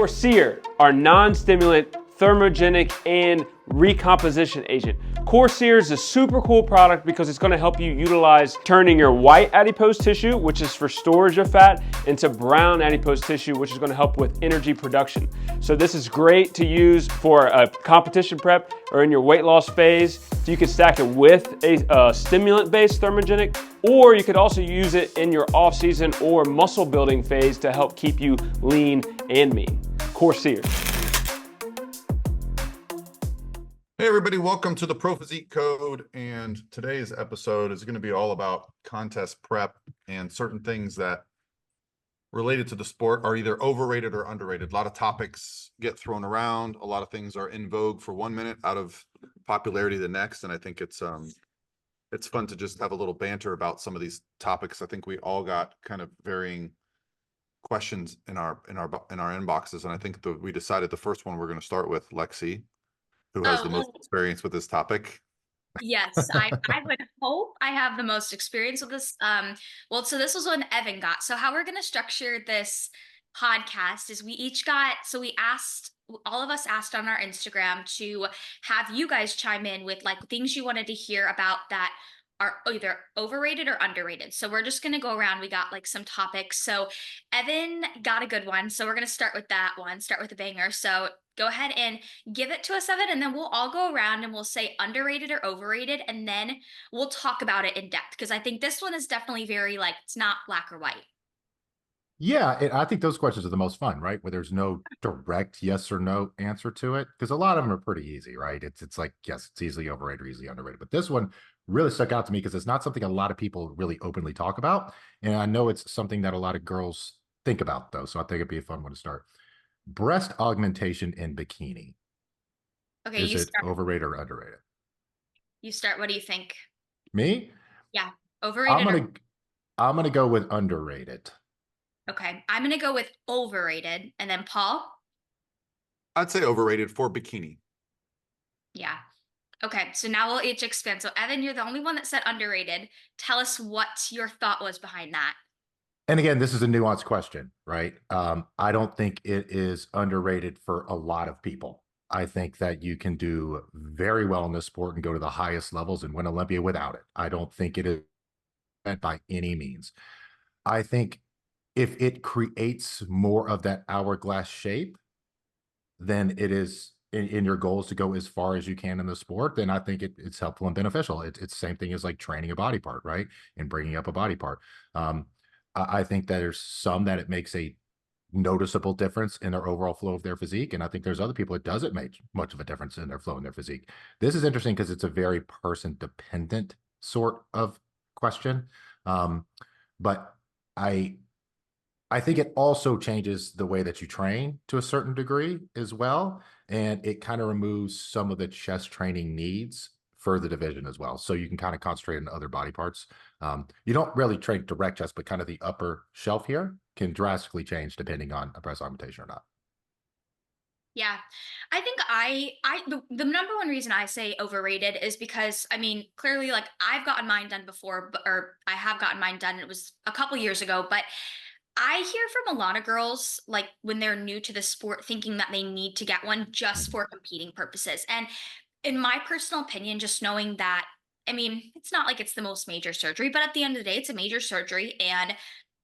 Sear, our non-stimulant, thermogenic, and recomposition agent. Sear is a super cool product because it's going to help you utilize turning your white adipose tissue, which is for storage of fat, into brown adipose tissue, which is going to help with energy production. So this is great to use for a competition prep or in your weight loss phase. So you can stack it with a stimulant-based thermogenic, or you could also use it in your off-season or muscle building phase to help keep you lean and mean. Sear. Hey everybody, welcome to the Pro Physique Code, and today's episode is going to be all about contest prep and certain things that related to the sport are either overrated or underrated. A lot of topics get thrown around, a lot of things are in vogue for 1 minute, out of popularity the next, and I think it's fun to just have a little banter about some of these topics. I think we all got kind of varying questions in our inboxes, and I think we decided the first one we're going to start with Lexi, who has the most experience with this topic. Yes, I would hope I have the most experience with this. So this was one Evan got. So how we're going to structure this podcast is all of us asked on our Instagram to have you guys chime in with like things you wanted to hear about that are either overrated or underrated. So we're just going to go around. We got like some topics. So Evan got a good one. So we're going to start with that one, start with a banger. So go ahead and give it to us, Evan, and then we'll all go around and we'll say underrated or overrated, and then we'll talk about it in depth, because I think this one is definitely very like, it's not black or white. Yeah, I think those questions are the most fun, right? Where there's no direct yes or no answer to it, because a lot of them are pretty easy, right? It's like, yes, it's easily overrated or easily underrated. But this one really stuck out to me because it's not something a lot of people really openly talk about. And I know it's something that a lot of girls think about, though. So I think it'd be a fun one to start. Breast augmentation in bikini. Okay, Is it overrated or underrated? You start. What do you think? Me? Yeah, overrated. I'm gonna go with underrated. Okay, I'm gonna go with overrated, and then Paul. I'd say overrated for bikini. Yeah. Okay, so now we'll each expand. So Evan, you're the only one that said underrated. Tell us what your thought was behind that. And again, this is a nuanced question, right? I don't think it is underrated for a lot of people. I think that you can do very well in this sport and go to the highest levels and win Olympia without it. I don't think it is meant by any means. I think if it creates more of that hourglass shape than it is in your goals to go as far as you can in the sport, then I think it's helpful and beneficial. It's the same thing as like training a body part, right? And bringing up a body part. I think that there's some that it makes a noticeable difference in their overall flow of their physique. And I think there's other people it doesn't make much of a difference in their flow and their physique. This is interesting because it's a very person dependent sort of question. But I think it also changes the way that you train to a certain degree as well. And it kind of removes some of the chest training needs for the division as well. So you can kind of concentrate on other body parts. You don't really train direct chest, but kind of the upper shelf here can drastically change depending on a breast augmentation or not. Yeah, I think the number one reason I say overrated is because, I mean, clearly, like I've gotten mine done before, or I have gotten mine done. It was a couple years ago, but I hear from a lot of girls, like when they're new to the sport, thinking that they need to get one just for competing purposes. And in my personal opinion, just knowing that, I mean, it's not like it's the most major surgery, but at the end of the day, it's a major surgery and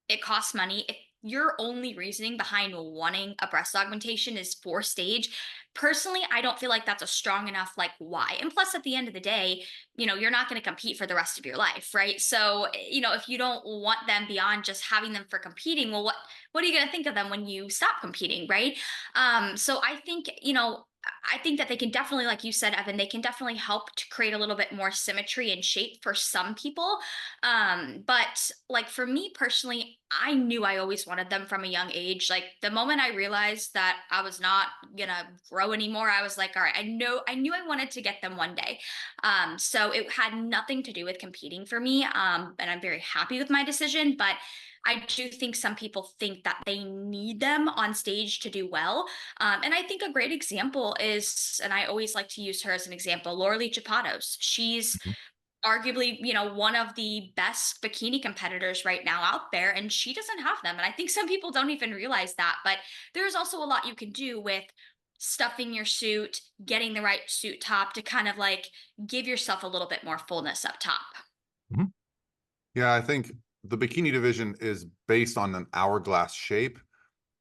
it costs money. If your only reasoning behind wanting a breast augmentation is for stage, personally, I don't feel like that's a strong enough like why. And plus, at the end of the day, you're not going to compete for the rest of your life, right? So, if you don't want them beyond just having them for competing, well, what are you going to think of them when you stop competing, right? So I think that they can definitely, like you said, Evan, they can definitely help to create a little bit more symmetry and shape for some people. But like for me personally, I knew I always wanted them from a young age. Like the moment I realized that I was not gonna grow anymore, I was like, all right, I knew I wanted to get them one day. So it had nothing to do with competing for me. And I'm very happy with my decision, but I do think some people think that they need them on stage to do well. And I think a great example is, and I always like to use her as an example, Laura Lee Chapados. She's Mhm. arguably, you know, one of the best bikini competitors right now out there, and she doesn't have them. And I think some people don't even realize that. But there's also a lot you can do with stuffing your suit, getting the right suit top to kind of like give yourself a little bit more fullness up top. Yeah, I think the bikini division is based on an hourglass shape.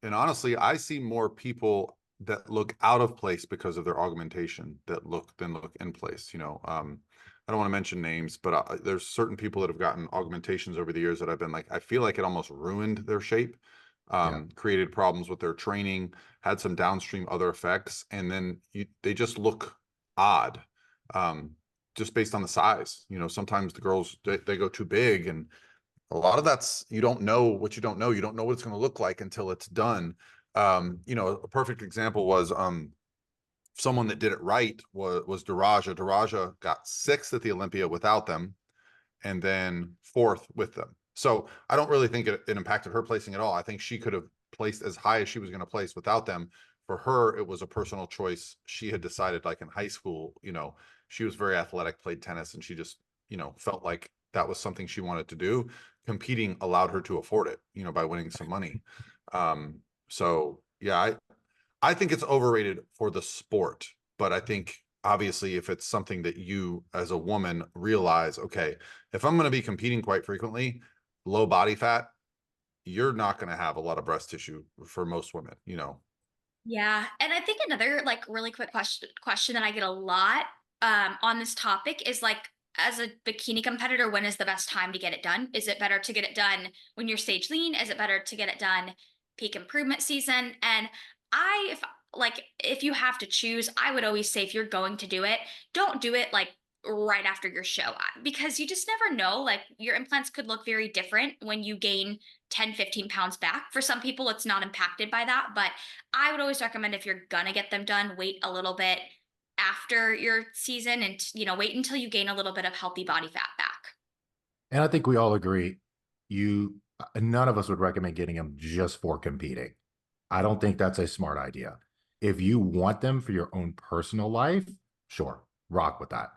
And honestly, I see more people that look out of place because of their augmentation that look in place. I don't want to mention names, but there's certain people that have gotten augmentations over the years that I've been like, I feel like it almost ruined their shape, Yeah. created problems with their training, had some downstream other effects, and then they just look odd, just based on the size. Sometimes the girls they go too big, and a lot of that's you don't know what you don't know. You don't know what it's going to look like until it's done. A perfect example was someone that did it right was Daraja. Daraja got 6th at the Olympia without them, and then 4th with them. So I don't really think it impacted her placing at all. I think she could have placed as high as she was going to place without them. For her, it was a personal choice. She had decided, like in high school, she was very athletic, played tennis, and she just, felt like that was something she wanted to do. Competing allowed her to afford it, by winning some money. So yeah, I think it's overrated for the sport, but I think obviously if it's something that you as a woman realize, okay, if I'm going to be competing quite frequently, low body fat, you're not going to have a lot of breast tissue for most women. Yeah. And I think another like really quick question that I get a lot on this topic is like, as a bikini competitor, when is the best time to get it done? Is it better to get it done when you're stage lean? Is it better to get it done peak improvement season? And if you have to choose, I would always say if you're going to do it, don't do it like right after your show, because you just never know. Like your implants could look very different when you gain 10, 15 pounds back. For some people, it's not impacted by that. But I would always recommend if you're going to get them done, wait a little bit after your season and, wait until you gain a little bit of healthy body fat back. And I think we all agree, none of us would recommend getting them just for competing. I don't think that's a smart idea. If you want them for your own personal life, sure, rock with that,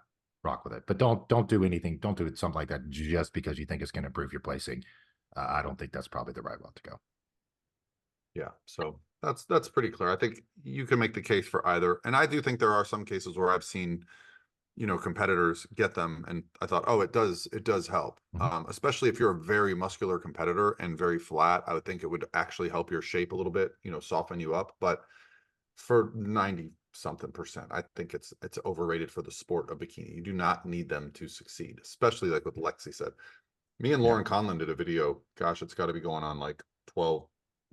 rock with it. But don't do anything. Don't do it something like that just because you think it's going to improve your placing. I don't think that's probably the right route to go. Yeah, so that's pretty clear. I think you can make the case for either, and I do think there are some cases where I've seen competitors get them, and I thought, oh, it does help. Especially if you're a very muscular competitor and very flat, I would think it would actually help your shape a little bit, soften you up. But for 90 something percent, I think it's overrated for the sport of bikini. You do not need them to succeed, especially like what Lexi said. Me and Lauren Conlon did a video, gosh, it's got to be going on like 12,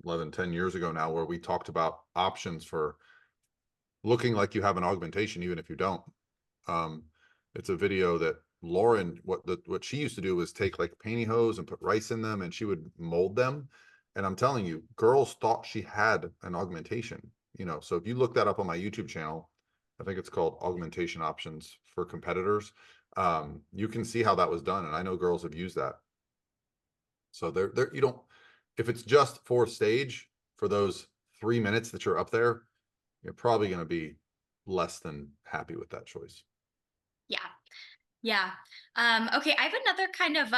11, 10 years ago now, where we talked about options for looking like you have an augmentation, even if you don't. It's a video that Lauren, what she used to do was take like pantyhose and put rice in them, and she would mold them. And I'm telling you, girls thought she had an augmentation. So if you look that up on my YouTube channel, I think it's called Augmentation Options for Competitors. You can see how that was done, and I know girls have used that. So you don't, if it's just for stage for those 3 minutes that you're up there, you're probably going to be less than happy with that choice. Yeah. Yeah. Okay, I have another kind of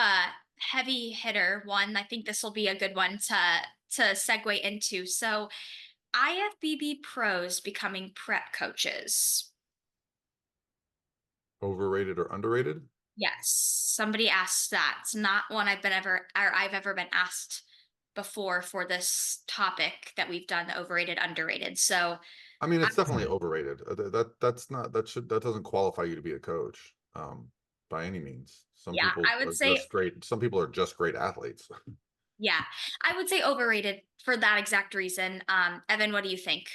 heavy hitter one. I think this will be a good one to segue into. So IFBB pros becoming prep coaches. Overrated or underrated? Yes, somebody asked that. It's not one I've ever been asked before for this topic that we've done, the overrated, underrated. So I mean, it's definitely overrated. That doesn't qualify you to be a coach, by any means. Some yeah, people I would are say, just great. Some people are just great athletes. yeah, I would say overrated for that exact reason. Evan, what do you think?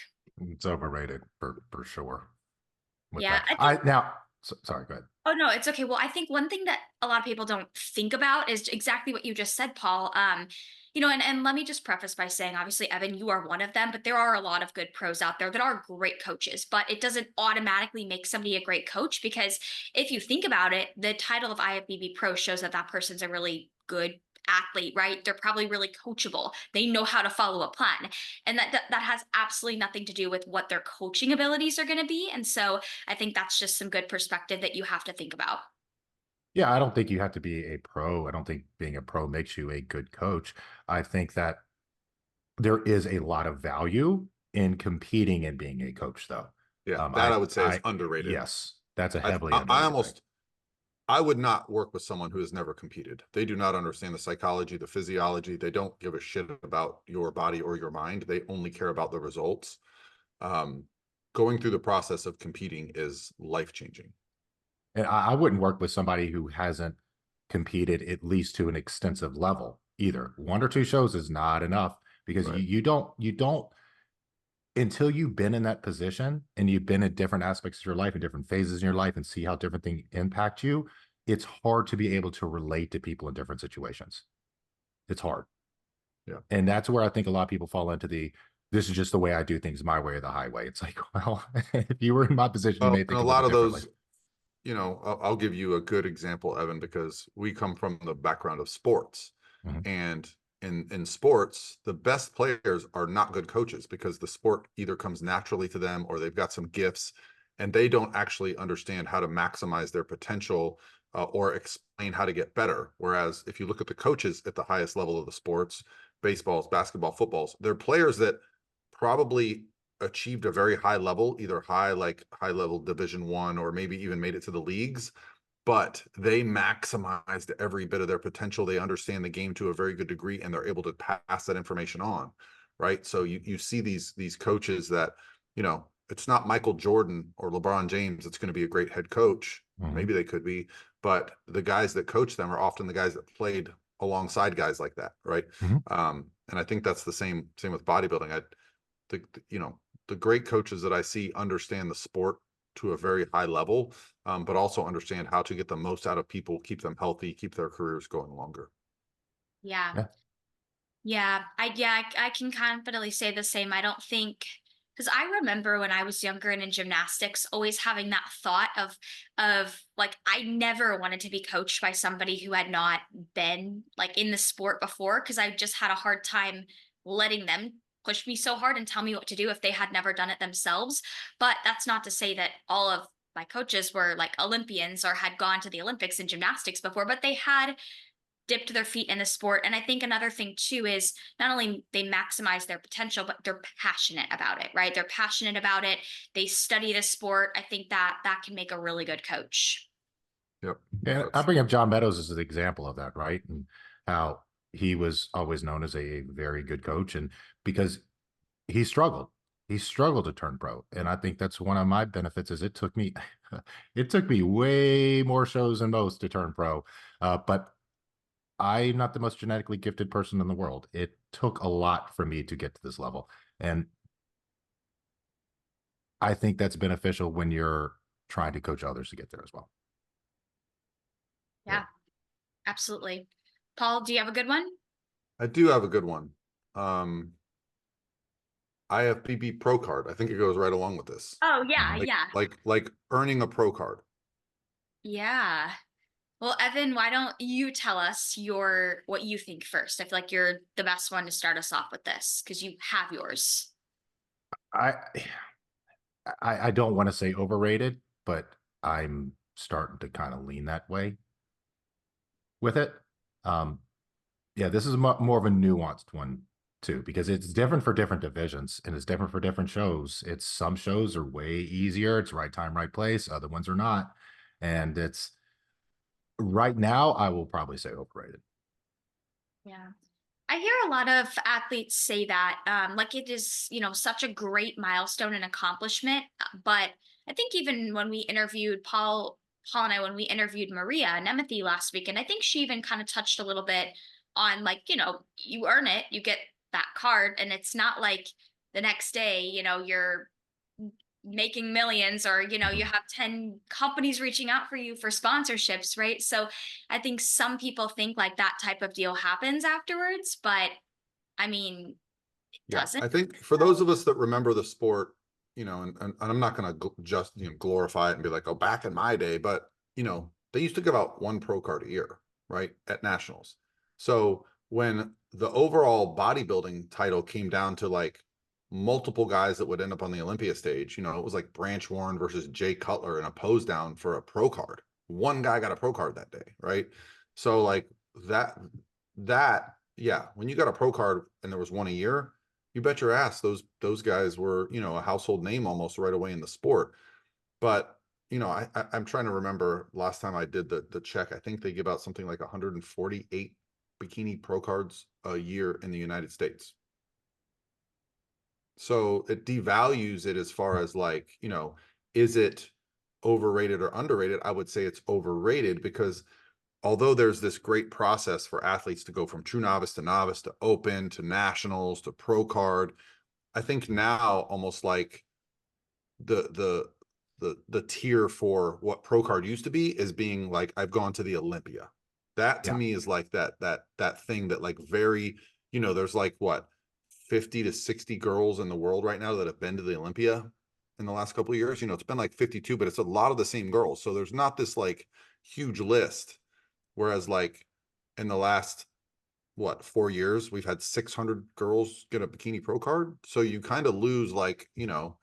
It's overrated for sure. With Yeah, that, I think. Sorry, go ahead. Oh no, it's okay. Well, I think one thing that a lot of people don't think about is exactly what you just said, Paul. And let me just preface by saying, obviously, Evan, you are one of them, but there are a lot of good pros out there that are great coaches, but it doesn't automatically make somebody a great coach, because if you think about it, the title of IFBB pro shows that that person's a really good athlete, right? They're probably really coachable. They know how to follow a plan. And that has absolutely nothing to do with what their coaching abilities are going to be. And so I think that's just some good perspective that you have to think about. Yeah, I don't think you have to be a pro. I don't think being a pro makes you a good coach. I think that there is a lot of value in competing and being a coach, though. Yeah, that I would say is I, underrated. yes, that's a I, heavily I I underrated thing. almost, I would not work with someone who has never competed. They do not understand the psychology, the physiology. They don't give a shit about your body or your mind. They only care about the results. Um, Going through the process of competing is life-changing. And I wouldn't work with somebody who hasn't competed at least to an extensive level either. One or two shows is not enough because Right. you don't until you've been in that position and you've been in different aspects of your life and different phases in your life and see how different things impact you, it's hard to be able to relate to people in different situations. It's hard. Yeah. And that's where I think a lot of people fall into this is just the way I do things, my way or the highway. It's like, well, if you were in my position, you Well, may and think a a little lot of differently. those, I'll give you a good example, Evan, because we come from the background of sports. Mhm. And in sports, the best players are not good coaches because the sport either comes naturally to them or they've got some gifts and they don't actually understand how to maximize their potential or explain how to get better. Whereas if you look at the coaches at the highest level of the sports, baseballs, basketball, footballs, they're players that probably achieved a very high level, either high level Division 1 or maybe even made it to the leagues, but they maximized every bit of their potential. They understand the game to a very good degree and they're able to pass that information on, right? So you see these coaches that, it's not Michael Jordan or LeBron James that's going to be a great head coach. Maybe they could be, but the guys that coach them are often the guys that played alongside guys like that, right? Mhm. And I think that's the same with bodybuilding. The great coaches that I see understand the sport to a very high level, but also understand how to get the most out of people, keep them healthy, keep their careers going longer. Yeah. Yeah. I can confidently say the same. I don't think, because I remember when I was younger and in gymnastics, always having that thought of like I never wanted to be coached by somebody who had not been like in the sport before, because I just had a hard time letting them push me so hard and tell me what to do if they had never done it themselves. But that's not to say that all of my coaches were like Olympians or had gone to the Olympics in gymnastics before, but they had dipped their feet in the sport. And I think another thing too is not only they maximize their potential, but they're passionate about it, right? They're passionate about it. They study the sport. I think that can make a really good coach. Yep. And I That's bring up John Meadows as an example of that, right? And how he was always known as a very good coach. And because he struggled, he struggled to turn pro. And I think that's one of my benefits is it took me way more shows than most to turn pro. But I'm not the most genetically gifted person in the world. It took a lot for me to get to this level. And I think that's beneficial when you're trying to coach others to get there as well. Yeah, absolutely. Paul, do you have a good one? I do have a good one. IFBB Pro card. I think it goes right along with this. Oh, yeah, Mhm. yeah. Like earning a pro card. Yeah. Well, Evan, why don't you tell us what you think first? I feel like you're the best one to start us off with this because you have yours. I I don't want to say overrated, but I'm starting to kind of lean that way with it. Um, yeah, this is more of a nuanced one too, because it's different for different divisions and it's different for different shows. It's some shows are way easier. It's right time, right place. Other ones are not. And it's right now, I will probably say overrated. Yeah. I hear a lot of athletes say that, like it is, such a great milestone and accomplishment. But I think even when we interviewed Paul and I, when we interviewed Maria Nemeth last week, and I think she even kind of touched a little bit on like, you earn it, you get that card, and it's not like the next day, you're making millions or you Mhm. have 10 companies reaching out for you for sponsorships, right? So I think some people think like that type of deal happens afterwards, but I mean it Yeah, doesn't. I think for those of us that remember the sport, and I'm not going to just glorify it and be like, oh, back in my day, but they used to give out one pro card a year, right, at nationals. So when the overall bodybuilding title came down to like multiple guys that would end up on the Olympia stage, it was like Branch Warren versus Jay Cutler in a pose down for a pro card, one guy got a pro card that day, right? So like yeah, when you got a pro card and there was one a year, you bet your ass those guys were, you know, a household name almost right away in the sport. But you know, I'm trying to remember last time I did the check. I think they give out something like 148 bikini pro cards a year in the United States. So it devalues it as far as like, you know, is it overrated or underrated? I would say it's overrated because although there's this great process for athletes to go from true novice to open to nationals to pro card, I think now almost like the tier for what pro card used to be is being like, I've gone to the Olympia. That to Yeah. me is like that thing that like very, you know, there's like what 50 to 60 girls in the world right now that have been to the Olympia in the last couple of years. You know, it's been like 52, but it's a lot of the same girls. So there's not this like huge list. Whereas like in the last what 4 years, we've had 600 girls get a bikini pro card. So you kind of lose like, you know,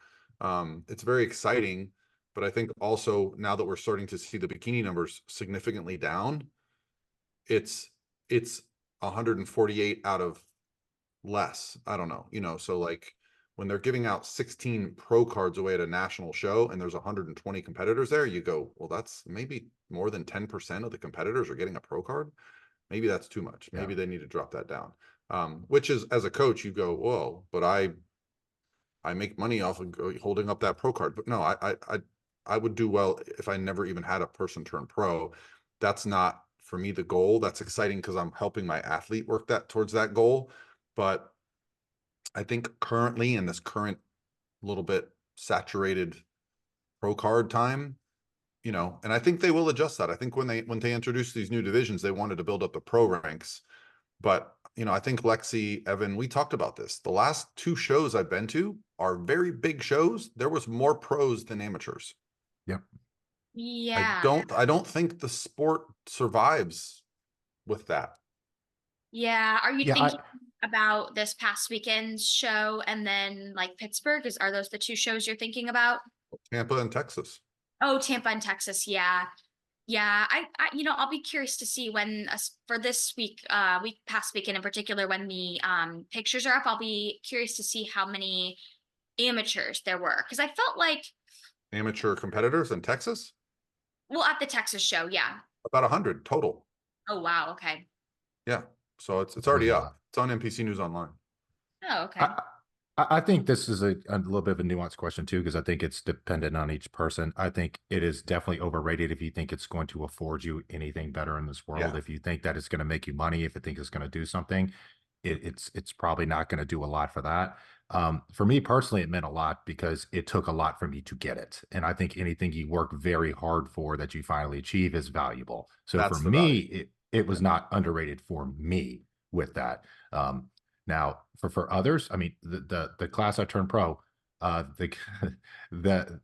it's very exciting. But I think also now that we're starting to see the bikini numbers significantly down, it's 148 out of less. I don't know, you know, so like when they're giving out 16 pro cards away at a national show and there's 120 competitors there, you go, well, that's maybe more than 10% of the competitors are getting a pro card. Maybe that's too much. Yeah. Maybe they need to drop that down. Which is, as a coach, you go, whoa, but I make money off of holding up that pro card. But no, I would do well if I never even had a person turn pro. That's not for me the goal. That's exciting because I'm helping my athlete work that towards that goal. But I think currently in this current little bit saturated pro card time, you know, and I think they will adjust that. I think when they introduced these new divisions, they wanted to build up the pro ranks. But, you know, I think Lexi, Evan, we talked about this. The last two shows I've been to are very big shows. There was more pros than amateurs. Yep. Yeah. I don't think the sport survives with that. Yeah. Are you Yeah. thinking about this past weekend's show and then like Pittsburgh? Are those the two shows you're thinking about? Tampa and Texas. Oh, Tampa and Texas. Yeah. Yeah. I'll be curious to see when for this week, past weekend in particular, when the pictures are up, I'll be curious to see how many amateurs there were. Cause I felt like, Amateur competitors in Texas, well, at the Texas show. Yeah. about 100 total. Oh, wow. Okay. Yeah. So it's There's already a up. lot. It's on NPC News Online. Oh, okay. I think this is a little bit of a nuanced question too, because I think it's dependent on each person. I think it is definitely overrated if you think it's going to afford you anything better in this world. Yeah. If you think that it's going to make you money, if you think it's going to do something, it's probably not going to do a lot for that. For me personally, it meant a lot because it took a lot for me to get it. And I think anything you work very hard for that you finally achieve is valuable. So That's for the me, value. it was not underrated for me with that. Now for others, I mean, the class I turned pro, the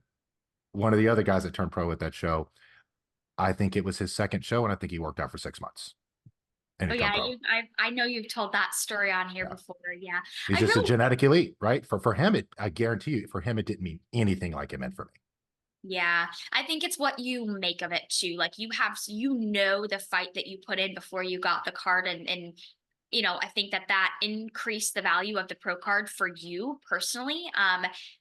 one of the other guys that turned pro at that show, I think it was his second show, and I think he worked out for 6 months. And Oh he turned yeah, pro. I know you've told that story on here Yeah. before. Yeah. He's I just a really genetic elite, right? For him, I guarantee you, for him, it didn't mean anything like it meant for me. Yeah, I think it's what you make of it too. Like the fight that you put in before you got the card and I think that increased the value of the pro card for you personally.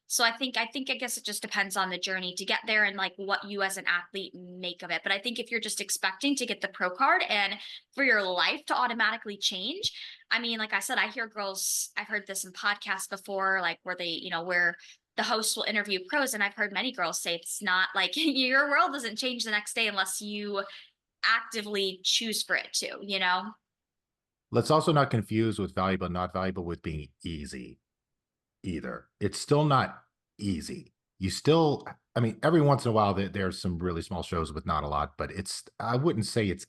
So I guess it just depends on the journey to get there and like what you as an athlete make of it. But I think if you're just expecting to get the pro card and for your life to automatically change, I mean, like I said, I've heard this in podcasts before, like where where the host will interview pros, and I've heard many girls say it's not like your world doesn't change the next day unless you actively choose for it to. Let's also not confuse with valuable, not valuable with being easy either. It's still not easy. You still, I mean, every once in a while there's some really small shows with not a lot, but I wouldn't say it's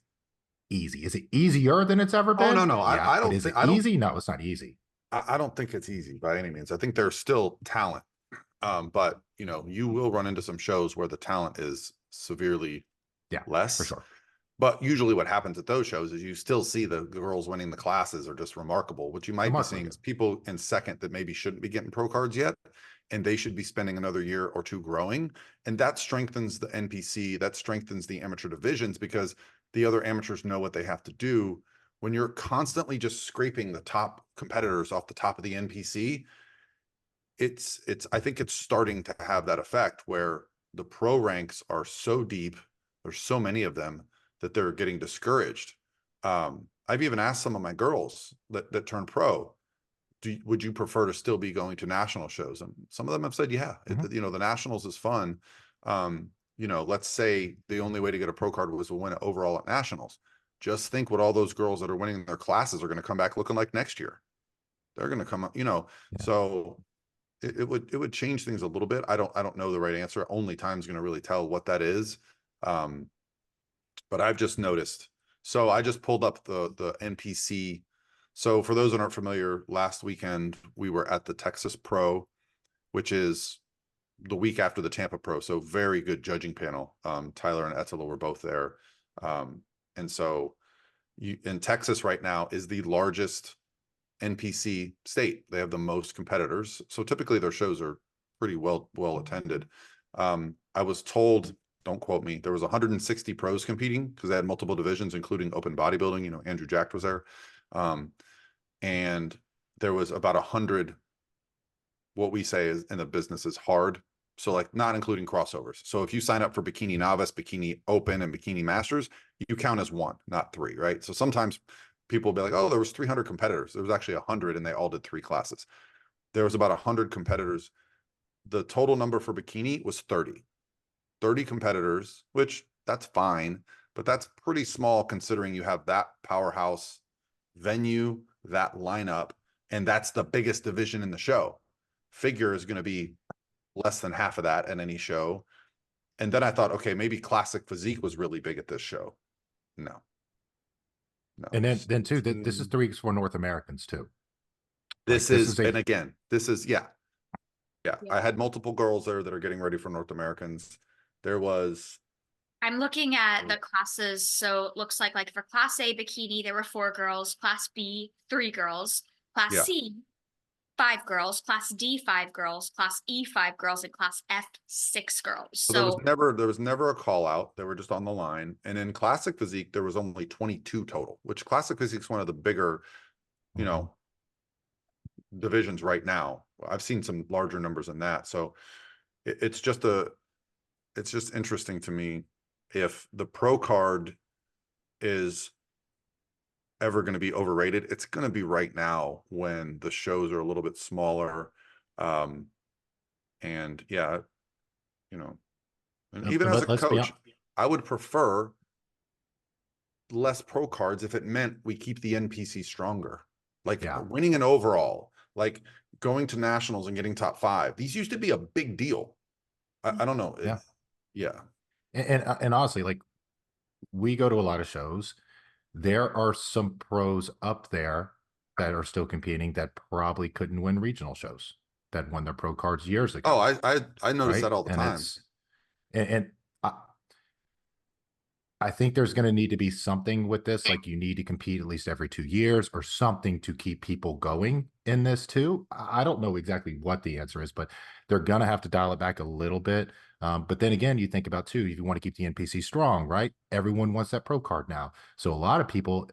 easy. Is it easier than it's ever been? Oh, no. Yeah, I but don't is think, it easy? No, it's not easy. I don't think it's easy by any means. I think there's still talent. But you know, you will run into some shows where the talent is severely Yeah, less. for sure. But usually what happens at those shows is you still see the girls winning the classes are just remarkable. What you might be seeing is people in second that maybe shouldn't be getting pro cards yet and they should be spending another year or two growing. And that strengthens the NPC, that strengthens the amateur divisions, because the other amateurs know what they have to do. When you're constantly just scraping the top competitors off the top of the NPC, I think it's starting to have that effect where the pro ranks are so deep, there's so many of them, that they're getting discouraged. I've even asked some of my girls that turned pro, would you prefer to still be going to national shows? And some of them have said, yeah, you know, the nationals is fun. You know, let's say the only way to get a pro card was to win it overall at nationals. Just think what all those girls that are winning their classes are going to come back looking like next year. They're going to come up, you know, so it would change things a little bit. I don't know the right answer. Only time's going to really tell what that is. But I've just noticed. So I just pulled up the NPC. So for those that aren't familiar, last weekend we were at the Texas Pro, which is the week after the Tampa Pro. So very good judging panel. Tyler and Etela were both there. And so in Texas right now is the largest NPC state. They have the most competitors. So typically their shows are pretty well attended. I was told, don't quote me, there was 160 pros competing because they had multiple divisions, including open bodybuilding. You know, Andrew Jack was there. And there was about 100, what we say is in the business is hard. So like not including crossovers. So if you sign up for bikini novice, bikini open, and bikini masters, you count as one, not three, right? So sometimes people will be like, oh, there was 300 competitors. There was actually 100 and they all did 3 classes. There was about 100 competitors. The total number for bikini was 30 competitors, which that's fine, but that's pretty small considering you have that powerhouse venue, that lineup, and that's the biggest division in the show. Figure is going to be less than half of that at any show. And then I thought, okay, maybe classic physique was really big at this show. No. And then too, this is 3 weeks for North Americans too. This is and again, this is, yeah. I had multiple girls there that are getting ready for North Americans. There was, I'm looking at the classes. So it looks like for class A bikini, there were 4 girls, class B, 3 girls, class C, 5 girls, class D, 5 girls, class E, 5 girls, and class F, 6 girls. So there was never a call out. They were just on the line. And in classic physique, there was only 22 total, which classic physique is one of the bigger, you know, divisions right now. I've seen some larger numbers than that. So it's just interesting to me if the pro card is ever going to be overrated. It's going to be right now when the shows are a little bit smaller. And yeah, you know, and even as a coach, I would prefer less pro cards if it meant we keep the NPC stronger. Like winning an overall, like going to nationals and getting top 5. These used to be a big deal. I don't know. And honestly, like we go to a lot of shows. There are some pros up there that are still competing that probably couldn't win regional shows that won their pro cards years ago. Oh, I notice that all the time. And I think there's going to need to be something with this. Like you need to compete at least every 2 years or something to keep people going in this too. I don't know exactly what the answer is, but they're going to have to dial it back a little bit. But then again, you think about too, if you want to keep the NPC strong, right? Everyone wants that pro card now. So a lot of people,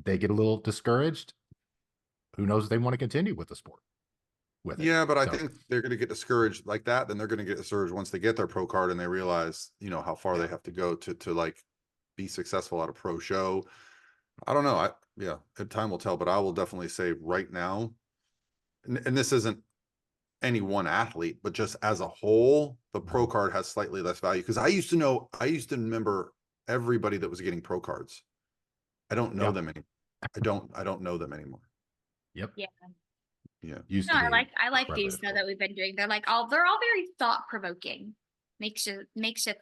they get a little discouraged. Who knows if they want to continue with the sport. Yeah, but I think they're going to get discouraged like that. Then they're going to get discouraged once they get their pro card and they realize, you know, how far they have to go to like be successful at a pro show. I don't know. Time will tell, but I will definitely say right now, and this isn't any one athlete, but just as a whole, the pro card has slightly less value. Because I used to remember everybody that was getting pro cards. I don't know them anymore. I don't know them anymore. Yep. Yeah. Yeah. I like these though that we've been doing. They're all very thought provoking. Makes you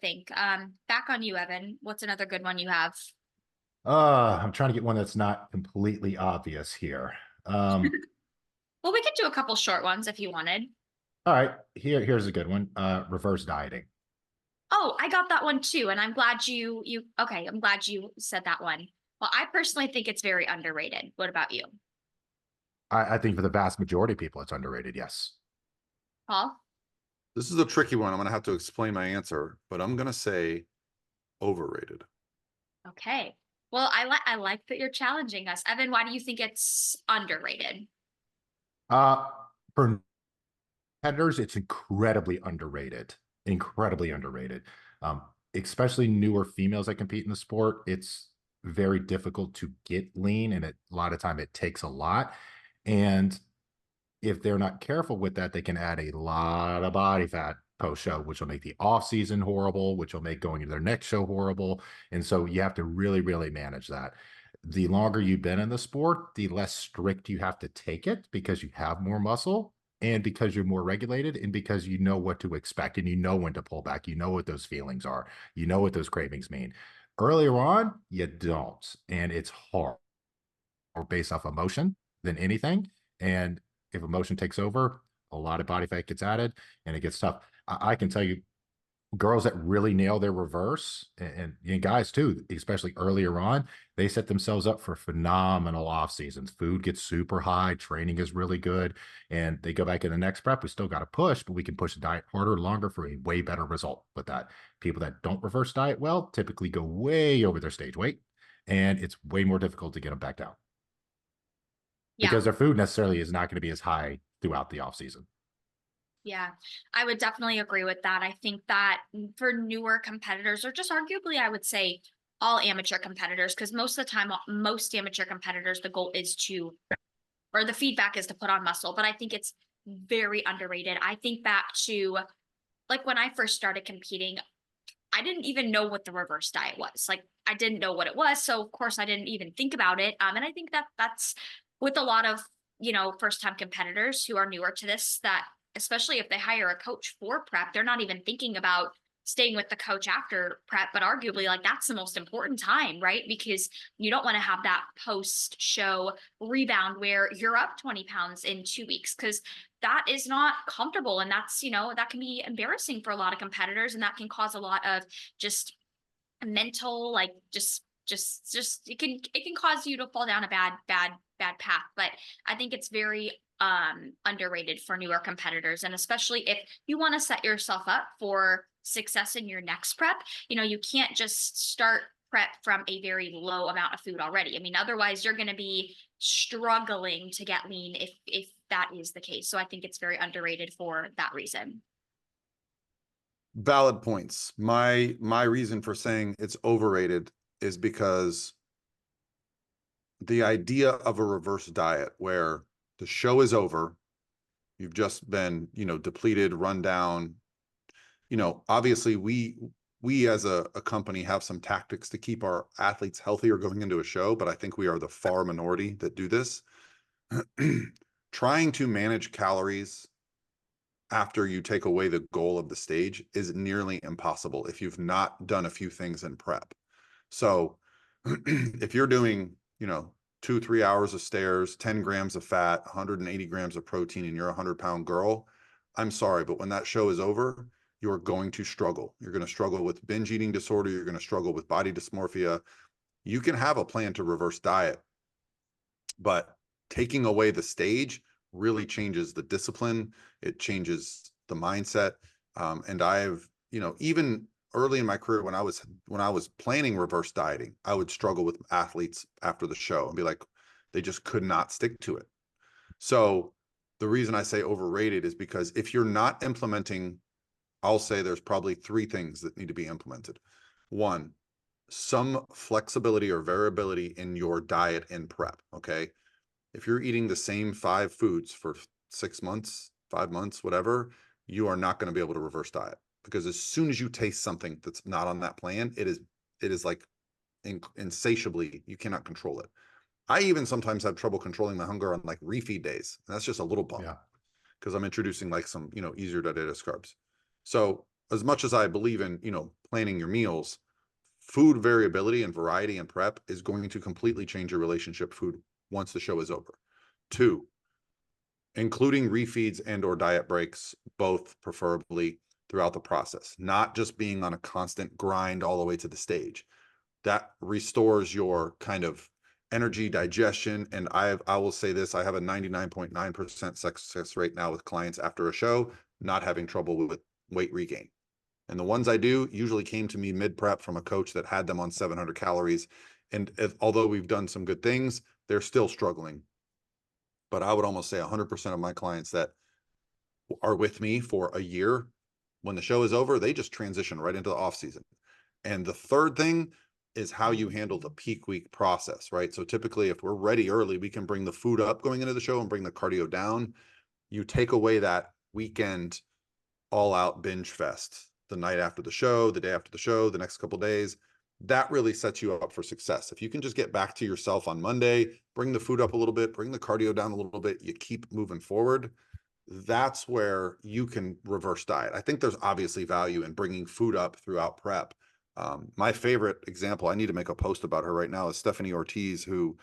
think. Back on you, Evan. What's another good one you have? I'm trying to get one that's not completely obvious here. Well, we could do a couple short ones if you wanted. All right, here's a good one. Reverse dieting. Oh, I got that one too, and I'm glad I'm glad you said that one. Well, I personally think it's very underrated. What about you? I think for the vast majority of people, it's underrated. Yes. Paul? This is a tricky one. I'm going to have to explain my answer, but I'm going to say overrated. Okay. Well, I like that you're challenging us. Evan, why do you think it's underrated? Uh, for competitors, it's incredibly underrated. Incredibly underrated. Um, Especially newer females that compete in the sport. It's very difficult to get lean, and a lot of time it takes a lot. And if they're not careful with that, they can add a lot of body fat post show, which will make the off season horrible, which will make going into their next show horrible. And so you have to really, really manage that. The longer you've been in the sport, the less strict you have to take it because you have more muscle and because you're more regulated and because you know what to expect and you know when to pull back. You know what those feelings are. You know what those cravings mean. Earlier on, you don't. And it's hard or based off emotion than anything. And if emotion takes over, a lot of body fat gets added and it gets tough. I can tell you, girls that really nail their reverse and guys too, especially earlier on, they set themselves up for phenomenal off seasons. Food gets super high, training is really good, and they go back in the next prep. We still got to push, but we can push the diet harder, longer for a way better result with that. People that don't reverse diet well typically go way over their stage weight, and it's way more difficult to get them back down Yeah. because their food necessarily is not going to be as high throughout the off season. Yeah, I would definitely agree with that. I think that for newer competitors, or just arguably, I would say all amateur competitors, because most of the time, most amateur competitors, the goal is to, or the feedback is to put on muscle. But I think it's very underrated. I think back to like when I first started competing, I didn't even know what the reverse diet was. Like I didn't know what it was. So of course I didn't even think about it. And I think that that's with a lot of, first time competitors who are newer to this, that especially if they hire a coach for prep, they're not even thinking about staying with the coach after prep, but arguably like that's the most important time, right? Because you don't want to have that post show rebound where you're up 20 pounds in 2 weeks, because that is not comfortable. And that's, that can be embarrassing for a lot of competitors. And that can cause a lot of just mental, like just it can cause you to fall down a bad path. But I think it's very underrated for newer competitors. And especially if you want to set yourself up for success in your next prep, you can't just start prep from a very low amount of food already. I mean, otherwise you're going to be struggling to get lean if that is the case. So I think it's very underrated for that reason. Valid points. My reason for saying it's overrated is because the idea of a reverse diet where the show is over, you've just been, depleted, run down, obviously we as a company have some tactics to keep our athletes healthier going into a show, but I think we are the far minority that do this. Trying to manage calories after you take away the goal of the stage is nearly impossible if you've not done a few things in prep. So if you're doing, 2-3 hours of stairs, 10 grams of fat, 180 grams of protein, and you're a 100-pound girl, I'm sorry, but when that show is over, you're going to struggle. You're going to struggle with binge eating disorder. You're going to struggle with body dysmorphia. You can have a plan to reverse diet, but taking away the stage really changes the discipline. It changes the mindset. And I've, even early in my career, when I was planning reverse dieting, I would struggle with athletes after the show and be like, they just could not stick to it. So the reason I say overrated is because if you're not implementing, I'll say there's probably 3 things that need to be implemented. 1, some flexibility or variability in your diet and prep. Okay. If you're eating the same 5 foods for 6 months, 5 months, whatever, you are not going to be able to reverse diet, because as soon as you taste something that's not on that plan, it is like insatiably, you cannot control it. I even sometimes have trouble controlling my hunger on like refeed days. And that's just a little bump because I'm introducing like some, easier to digest carbs. So as much as I believe in, planning your meals, food variability and variety and prep is going to completely change your relationship food once the show is over. 2, including refeeds and or diet breaks, both preferably throughout the process, not just being on a constant grind all the way to the stage. That restores your kind of energy, digestion. And I will say this, I have a 99.9% success rate now with clients after a show. not having trouble with weight regain. And the ones I do usually came to me mid-prep from a coach that had them on 700 calories. And although we've done some good things, they're still struggling. But I would almost say 100% of my clients that are with me for a year, when the show is over, they just transition right into the off season. And the third thing is how you handle the peak week process, right? So typically if we're ready early, we can bring the food up going into the show and bring the cardio down. You take away that weekend all out binge fest the night after the show, the day after the show, the next couple of days. That really sets you up for success. If you can just get back to yourself on Monday, bring the food up a little bit, bring the cardio down a little bit, you keep moving forward. That's where you can reverse diet. I think there's obviously value in bringing food up throughout prep. My favorite example, I need to make a post about her right now, is Stephanie Ortiz, who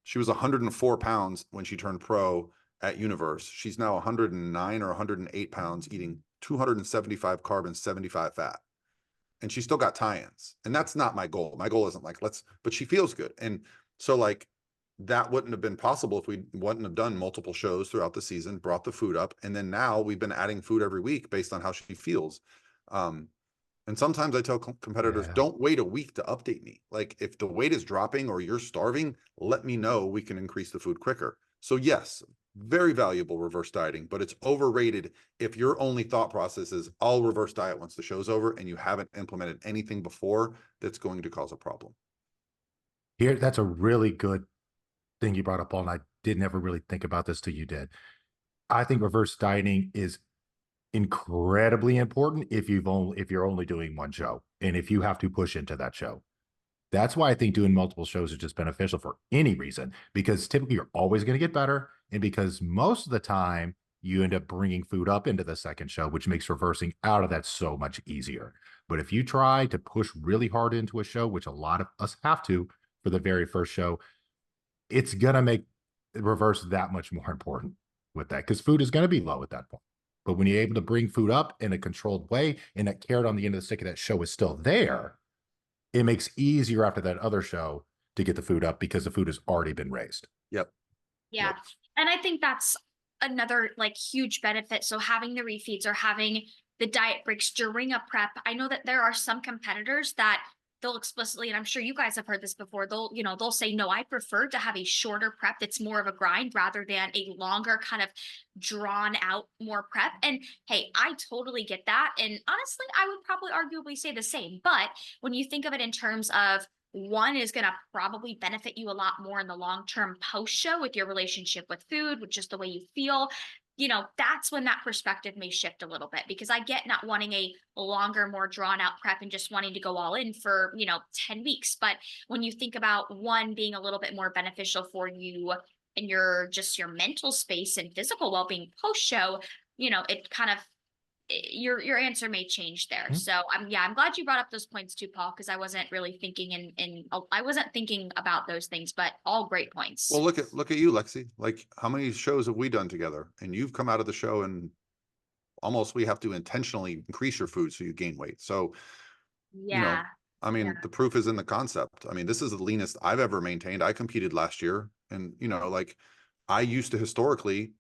she was 104 pounds when she turned pro at Universe. She's now 109 or 108 pounds, eating 275 carb and 75 fat. And she still got tie-ins. And that's not my goal. My goal isn't like, but she feels good. And so like that wouldn't have been possible if we wouldn't have done multiple shows throughout the season, brought the food up. And then now we've been adding food every week based on how she feels. And sometimes I tell competitors, don't wait a week to update me. Like if the weight is dropping or you're starving, let me know, we can increase the food quicker. So yes, very valuable reverse dieting, but it's overrated if your only thought process is I'll reverse diet once the show's over and you haven't implemented anything before that's going to cause a problem. Here, that's a really good thing you brought up, Paul, and I didn't ever really think about this till you did. I think reverse dieting is incredibly important if you're only doing one show and if you have to push into that show. That's why I think doing multiple shows is just beneficial for any reason, because typically you're always going to get better, and because most of the time you end up bringing food up into the second show, which makes reversing out of that so much easier. But if you try to push really hard into a show, which a lot of us have to for the very first show, it's going to make reverse that much more important with that, because food is going to be low at that point. But when you're able to bring food up in a controlled way and that carrot on the end of the stick of that show is still there, it makes easier after that other show to get the food up because the food has already been raised. Yep. Yeah. Yep. And I think that's another like huge benefit. So having the refeeds or having the diet breaks during a prep, I know that there are some competitors that they'll explicitly, and I'm sure you guys have heard this before, they'll say, no, I prefer to have a shorter prep that's more of a grind rather than a longer kind of drawn out more prep. And hey, I totally get that. And honestly, I would probably arguably say the same. But when you think of it in terms of one is going to probably benefit you a lot more in the long-term post-show with your relationship with food, with just the way you feel, that's when that perspective may shift a little bit, because I get not wanting a longer, more drawn out prep and just wanting to go all in for, 10 weeks. But when you think about one being a little bit more beneficial for you and your mental space and physical well-being post-show, it kind of, your answer may change there. So I'm glad you brought up those points too, Paul, because I wasn't really thinking I wasn't thinking about those things, but all great points. Well, look at you, Lexi. Like how many shows have we done together? And you've come out of the show and almost we have to intentionally increase your food so you gain weight. So, Yeah. The proof is in the concept. I mean, this is the leanest I've ever maintained. I competed last year and, like I used to historically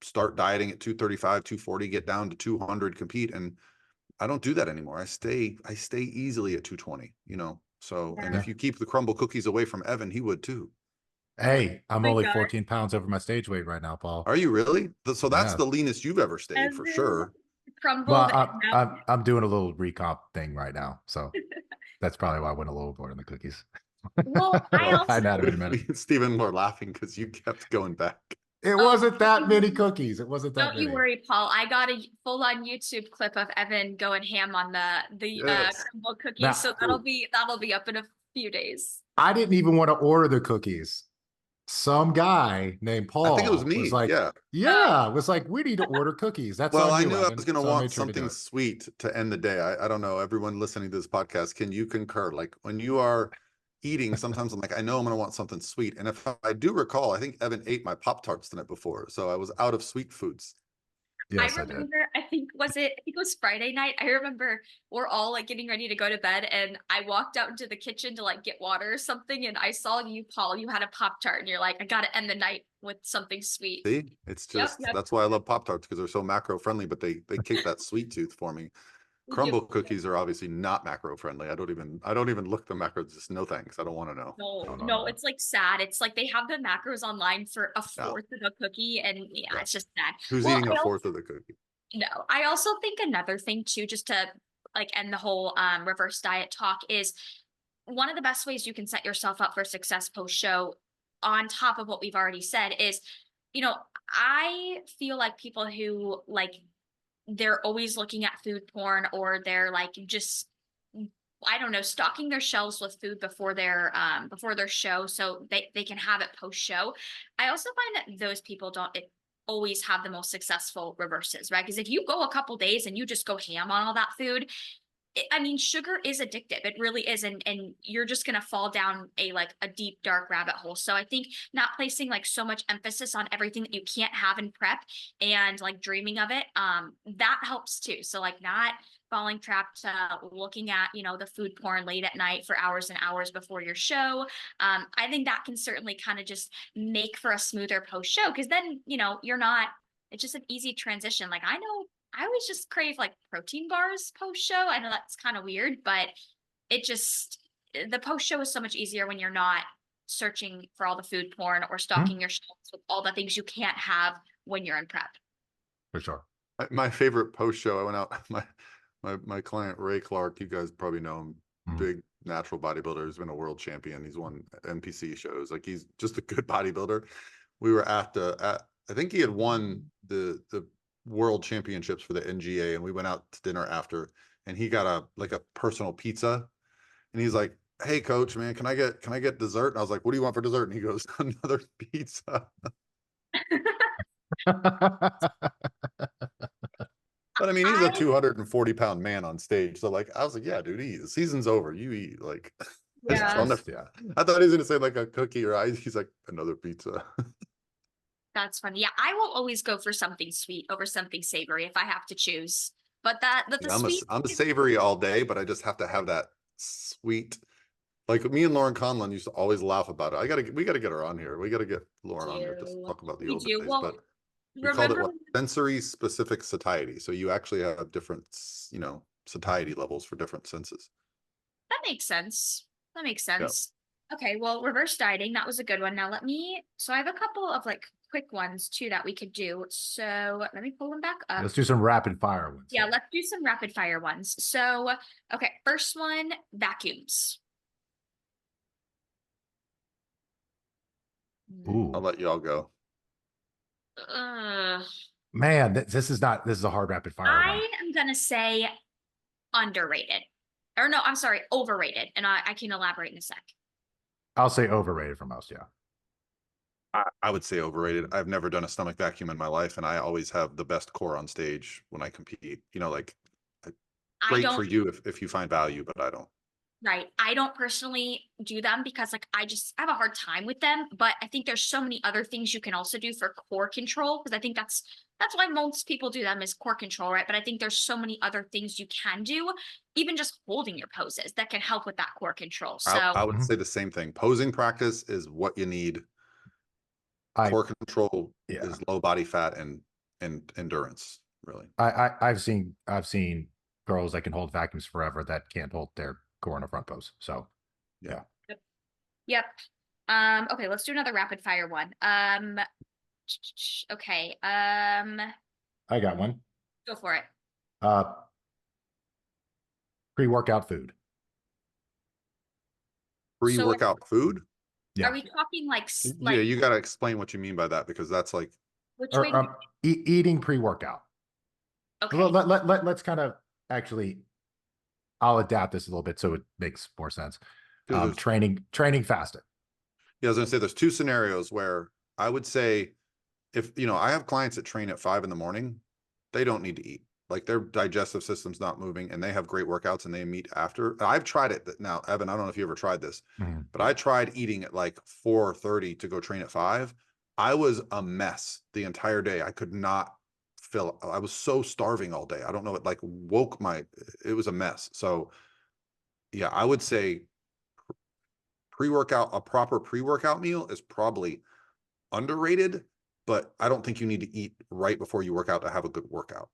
start dieting at 235, 240, get down to 200, compete. And I don't do that anymore. I stay easily at 220, so, and if you keep the crumble cookies away from Evan, he would too. Hey, I'm only God. 14 pounds over my stage weight right now, Paul. Are you really? So that's Yeah. the leanest you've ever stayed for sure. Crumbled. Well, I'm doing a little recomp thing right now, so that's probably why I went a little more on the cookies. Well, I I'll also find out in a minute. Me and Steven were laughing because you kept going back. It wasn't that many cookies. It wasn't that Don't many. you worry, Paul. I got a full-on YouTube clip of Evan going ham on the Yes. crumble cookies, Now- so that'll be up in a few days. I didn't even want to order the cookies. Some guy named Paul I think it was me. was like, yeah. was like, we need to order cookies. That's Well, on I you, knew I Evan. was going to So I want made sure to do something it. sweet to end the day. I don't know. Everyone listening to this podcast, can you concur? Like when you are eating, sometimes I'm like, I know I'm going to want something sweet. And if I do recall, I think Evan ate my Pop-Tarts the night before. So I was out of sweet foods. Yes, I I did. remember, I think it was Friday night. I remember we're all like getting ready to go to bed and I walked out into the kitchen to like get water or something and I saw you, Paul, you had a Pop-Tart and you're like, I gotta end the night with something sweet. See, it's Yep, just yep, that's why I love Pop Tarts because they're so macro friendly, but they kick that sweet tooth for me. we do. Crumble cookies are obviously not macro friendly. I don't even look the macros. Just no thanks. I don't want to know. No, No, no, no, no. it's like sad. It's like they have the macros online for a No. fourth of a cookie and yeah, Yeah. it's just sad. Who's Well, eating a fourth of the cookie? no, I also think another thing too, just to like end the whole reverse diet talk is one of the best ways you can set yourself up for success post show on top of what we've already said is, you know, I feel like people who like they're always looking at food porn or they're like just I don't know, stocking their shelves with food before their show so they can have it post show. I also find that those people don't always have the most successful reverses, right? Because if you go a couple days and you just go ham on all that food, I mean, sugar is addictive. It really is, and you're just gonna fall down a deep dark rabbit hole. So I think not placing like so much emphasis on everything that you can't have in prep and like dreaming of it, that helps too. So like not falling trapped looking at the food porn late at night for hours and hours before your show. I think that can certainly kind of just make for a smoother post show because then you're not. It's just an easy transition. Like I know I always just crave like protein bars post show. I know that's kind of weird, but the post show is so much easier when you're not searching for all the food porn or stalking your shelves with all the things you can't have when you're in prep. For sure. My favorite post show. I went out. My client Ray Clark. You guys probably know him. Big natural bodybuilder. He's been a world champion. He's won NPC shows. Like he's just a good bodybuilder. We were at I think he had won the world championships for the NGA, and we went out to dinner after, and he got a personal pizza, and he's like, "Hey coach, man, can I get dessert?" And I was like, "What do you want for dessert?" And he goes, "Another pizza." But I mean, he's a 240-pound man on stage, so like, I was like, "Yeah, dude, eat. The season's over. You eat." Like, Yeah. Yeah. I thought he was gonna say like a cookie or ice. He's like, "Another pizza." That's funny. Yeah, I will always go for something sweet over something savory if I have to choose. But the Yeah, sweet I'm a savory all day, but I just have to have that sweet. Like me and Lauren Conlon used to always laugh about it. We gotta get her on here. We gotta get Lauren on here to talk about the we old do. days. Well, But we called it remember what? Sensory specific satiety. So you actually have different, satiety levels for different senses. that makes sense. That makes Yeah. sense. Okay, well, reverse dieting, that was a good one. Now so I have a couple of like quick ones too that we could do. So let me pull them back up. Let's do some rapid fire ones. Yeah, let's do some rapid fire ones. So, okay, first one, vacuums. Ooh, I'll let y'all go. man, this is a hard rapid fire one. I am gonna say underrated. Or no, I'm sorry, overrated. And I can elaborate in a sec. I'll say overrated for most. Yeah. I would say overrated. I've never done a stomach vacuum in my life, and I always have the best core on stage when I compete. Like great for you if you find value, but I don't. Right. I don't personally do them because like I have a hard time with them, but I think there's so many other things you can also do for core control because I think that's why most people do them is core control, right? But I think there's so many other things you can do, even just holding your poses that can help with that core control. So I would say the same thing. Posing practice is what you need. Core control is low body fat and endurance, really. I've seen girls that can hold vacuums forever that can't hold their core in a front pose. So yeah. Yep. Okay, let's do another rapid fire one. Okay. I got one. Go for it. Pre-workout food. Pre-workout food? Yeah. Are we talking like Yeah, you got to explain what you mean by that because that's like which way eating pre-workout. Okay. Let's kind of actually I'll adapt this a little bit so it makes more sense. Training fasted. Yeah, I was gonna say there's two scenarios where I would say if I have clients that train at 5 a.m, they don't need to eat. Like their digestive system's not moving and they have great workouts and they meet after. I've tried it now, Evan. I don't know if you ever tried this, but I tried eating at like 4:30 to go train at 5. I was a mess the entire day. I could not I was so starving all day. I don't know. It like it was a mess. So yeah, I would say a proper pre-workout meal is probably underrated, but I don't think you need to eat right before you work out to have a good workout.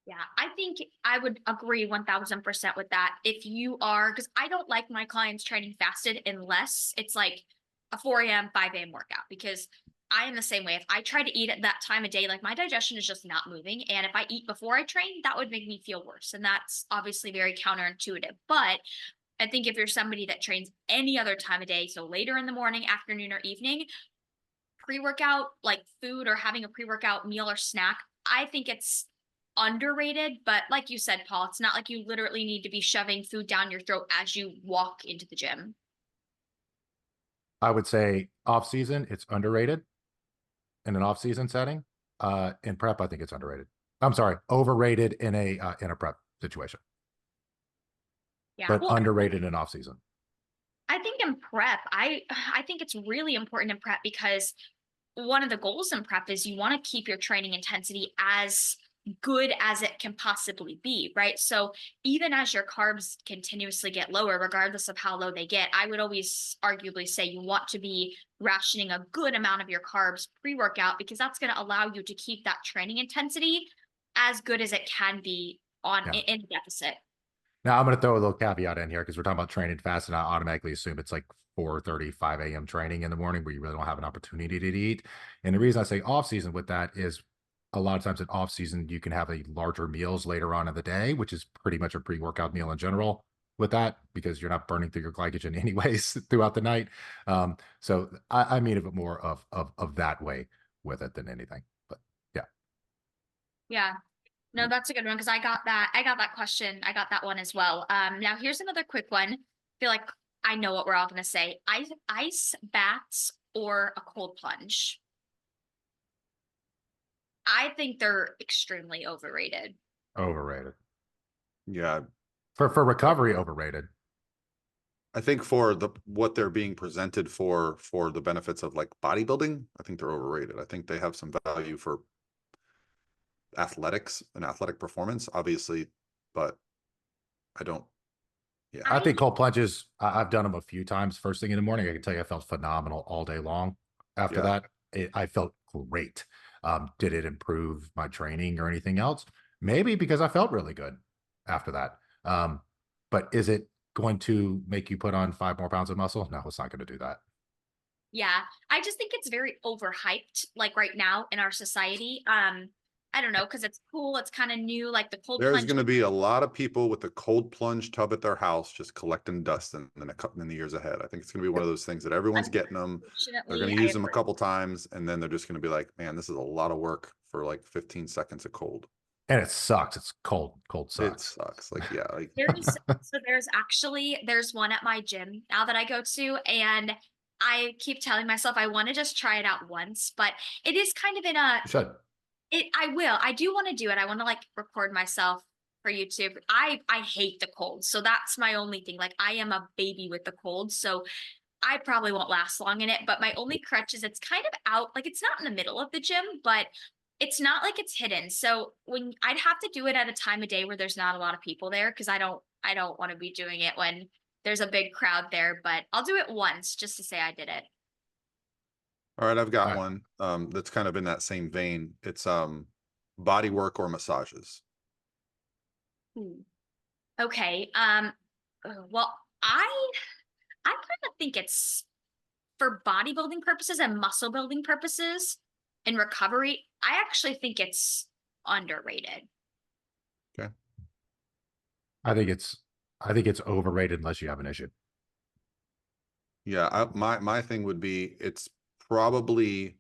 Yeah, I think I would agree 1000% with that. If you are, because I don't like my clients training fasted unless it's like a 4 a.m., 5 a.m. workout, because I am the same way. If I try to eat at that time of day, like my digestion is just not moving. And if I eat before I train, that would make me feel worse. And that's obviously very counterintuitive. But I think if you're somebody that trains any other time of day, so later in the morning, afternoon, or evening, pre-workout like food or having a pre-workout meal or snack, I think it's underrated. But like you said, Paul, it's not like you literally need to be shoving food down your throat as you walk into the gym. I would say off season, it's underrated in an off season setting. In prep, I think it's underrated. I'm sorry, overrated in a prep situation, Yeah. but Well, underrated in off season. I think in prep, I think it's really important in prep because one of the goals in prep is you want to keep your training intensity as good as it can possibly be, right? So even as your carbs continuously get lower, regardless of how low they get, I would always arguably say you want to be rationing a good amount of your carbs pre-workout, because that's going to allow you to keep that training intensity as good as it can be Yeah. in deficit. Now I'm going to throw a little caveat in here because we're talking about training fast, and I automatically assume it's like 4:30, 5 a.m. training in the morning where you really don't have an opportunity to eat. And the reason I say off season with that is a lot of times in off season, you can have a larger meals later on in the day, which is pretty much a pre-workout meal in general with that, because you're not burning through your glycogen anyways throughout the night. So I mean a bit more of that way with it than anything, but yeah. Yeah. No, that's a good one because I got that question. I got that one as well. Now here's another quick one. I feel like I know what we're all gonna say. Ice baths or a cold plunge. I think they're extremely overrated. Overrated. Yeah, For recovery, overrated. I think for what they're being presented for the benefits of like bodybuilding, I think they're overrated. I think they have some value for athletics and athletic performance, obviously, but I don't. Yeah, I I think cold plunges, I've done them a few times first thing in the morning. I can tell you I felt phenomenal all day long. After Yeah. that, I felt great. Did it improve my training or anything else? Maybe, because I felt really good after that. But is it going to make you put on 5 more pounds of muscle? No, it's not going to do that. Yeah, I just think it's very overhyped, like right now in our society. I don't know, because it's cool, it's kind of new, like the cold There's plunge. going to be a lot of people with a cold plunge tub at their house just collecting dust in the years ahead. I think it's going to be one of those things that everyone's getting them. They're going Unfortunately, to I use them a agree. couple times, and then they're just going to be like, man, this is a lot of work for like 15 seconds of cold. And it sucks. It's cold. Cold It sucks. sucks. Like, yeah, like There's one at my gym now that I go to, and I keep telling myself I want to just try it out once, but it is kind of in a You should. I do want to do it. I want to like record myself for YouTube. I hate the cold. So that's my only thing. Like I am a baby with the cold. So I probably won't last long in it, but my only crutch is it's kind of out, like it's not in the middle of the gym, but it's not like it's hidden. So when I'd have to do it at a time of day where there's not a lot of people there, because I don't want to be doing it when there's a big crowd there, but I'll do it once just to say I did it. all right, I've got All right. one that's kind of in that same vein. It's Bodywork or massages. Hmm. Okay. Well, I kind of think it's for bodybuilding purposes and muscle building purposes and recovery. I actually think it's underrated. Okay. I think it's overrated unless you have an issue. Yeah, my thing would be it's probably,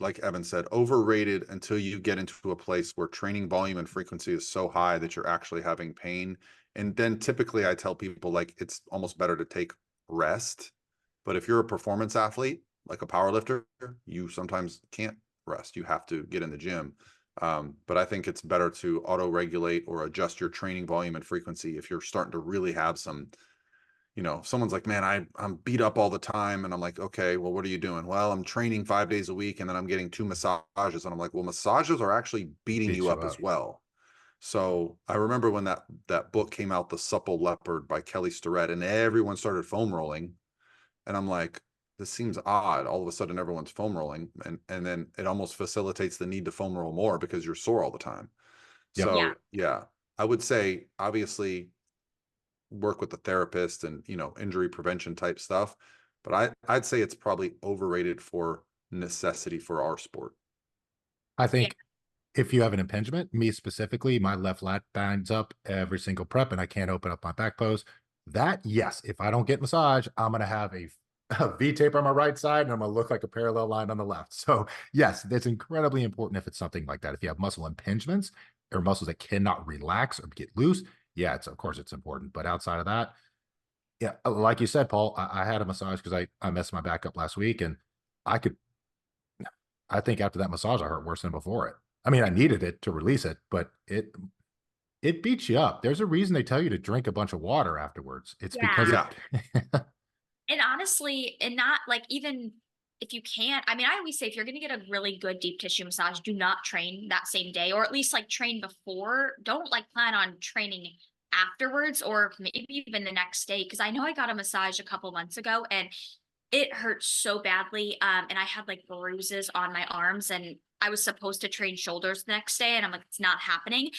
like Evan said, overrated until you get into a place where training volume and frequency is so high that you're actually having pain. And then typically I tell people like it's almost better to take rest. But if you're a performance athlete, like a power lifter, you sometimes can't rest. You have to get in the gym. But I think it's better to auto regulate or adjust your training volume and frequency if you're starting to really have some you know, if someone's like, man, I'm beat up all the time. And I'm like, okay, well, what are you doing? Well, I'm training 5 days a week and then I'm getting 2 massages. And I'm like, well, massages are actually beating Beats you you up as up. well. So I remember when that book came out, The Supple Leopard by Kelly Starrett, and everyone started foam rolling. And I'm like, this seems odd. All of a sudden, everyone's foam rolling, and then it almost facilitates the need to foam roll more because you're sore all the time. Yep. Yeah. So yeah, I would say obviously work with the therapist and, you know, injury prevention type stuff. But I'd say it's probably overrated for necessity for our sport. I Yeah. think if you have an impingement, me specifically, my left lat binds up every single prep and I can't open up my back pose. That, yes, if I don't get massage, I'm going to have a V tape on my right side and I'm going to look like a parallel line on the left. So, yes, that's incredibly important if it's something like that. If you have muscle impingements or muscles that cannot relax or get loose, yeah, of course it's important. But outside of that, yeah, like you said, Paul, I had a massage because I messed my back up last week and I could, I think after that massage, I hurt worse than before it. I mean, I needed it to release it, but it beats you up. There's a reason they tell you to drink a bunch of water afterwards. It's because Yeah. Yeah. And honestly, and not like even if you can't, I mean, I always say if you're going to get a really good deep tissue massage, do not train that same day, or at least like train before. Don't like plan on training afterwards or maybe even the next day. Cause I know I got a massage a couple months ago and it hurt so badly. And I had like bruises on my arms and I was supposed to train shoulders the next day and I'm like, it's not happening.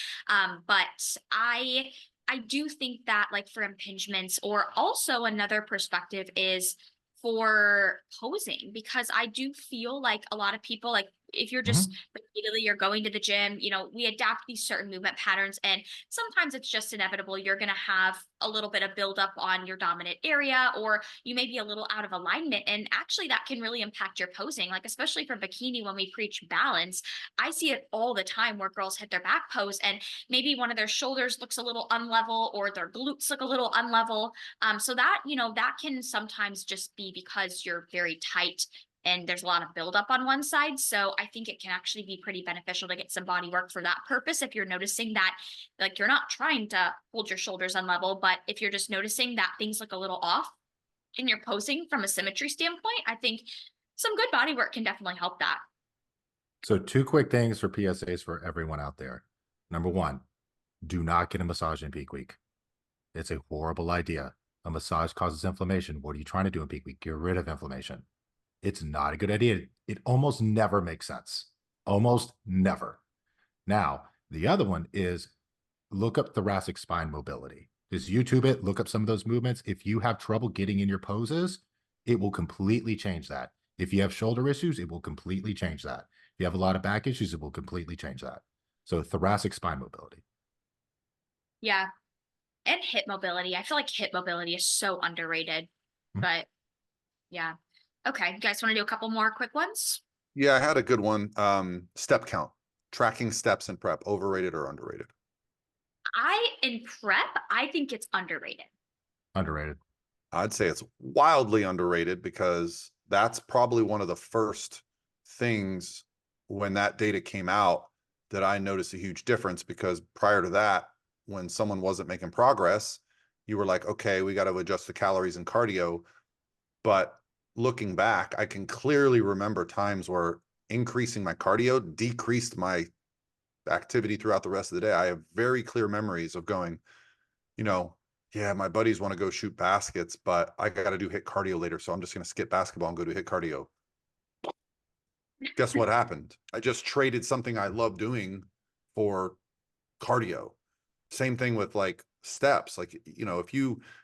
But I do think that like for impingements or also another perspective is for posing because I do feel like a lot of people like if you're just Mhm. repeatedly you're going to the gym, you know, we adapt these certain movement patterns and sometimes it's just inevitable you're going to have a little bit of buildup on your dominant area or you may be a little out of alignment and actually that can really impact your posing like especially for bikini when we preach balance. I see it all the time where girls hit their back pose and maybe one of their shoulders looks a little unlevel or their glutes look a little unlevel. So that, you know, that can sometimes just be because you're very tight and there's a lot of buildup on one side. So I think it can actually be pretty beneficial to get some body work for that purpose. If you're noticing that, like you're not trying to hold your shoulders unlevel, but if you're just noticing that things look a little off in your posing from a symmetry standpoint, I think some good body work can definitely help that. So, two quick things for PSAs for everyone out there. Number one, do not get a massage in peak week. It's a horrible idea. A massage causes inflammation. What are you trying to do in peak week? Get rid of inflammation. It's not a good idea. It almost never makes sense. Almost never. Now, the other one is look up thoracic spine mobility. Just YouTube it, look up some of those movements. If you have trouble getting in your poses, it will completely change that. If you have shoulder issues, it will completely change that. If you have a lot of back issues, it will completely change that. So thoracic spine mobility. Yeah. And hip mobility. I feel like hip mobility is so underrated, but yeah. Okay. You guys want to do a couple more quick ones? Yeah, I had a good one. Step count, tracking steps in prep, overrated or underrated? In prep, I think it's underrated. Underrated. I'd say it's wildly underrated because that's probably one of the first things when that data came out that I noticed a huge difference because prior to that, when someone wasn't making progress, you were like, okay, we got to adjust the calories and cardio. But looking back, I can clearly remember times where increasing my cardio decreased my activity throughout the rest of the day. I have very clear memories of going, you know, yeah, my buddies want to go shoot baskets, but I got to do hit cardio later. So I'm just going to skip basketball and go do hit cardio. Guess what happened? I just traded something I love doing for cardio. Same thing with like steps. Like, you know,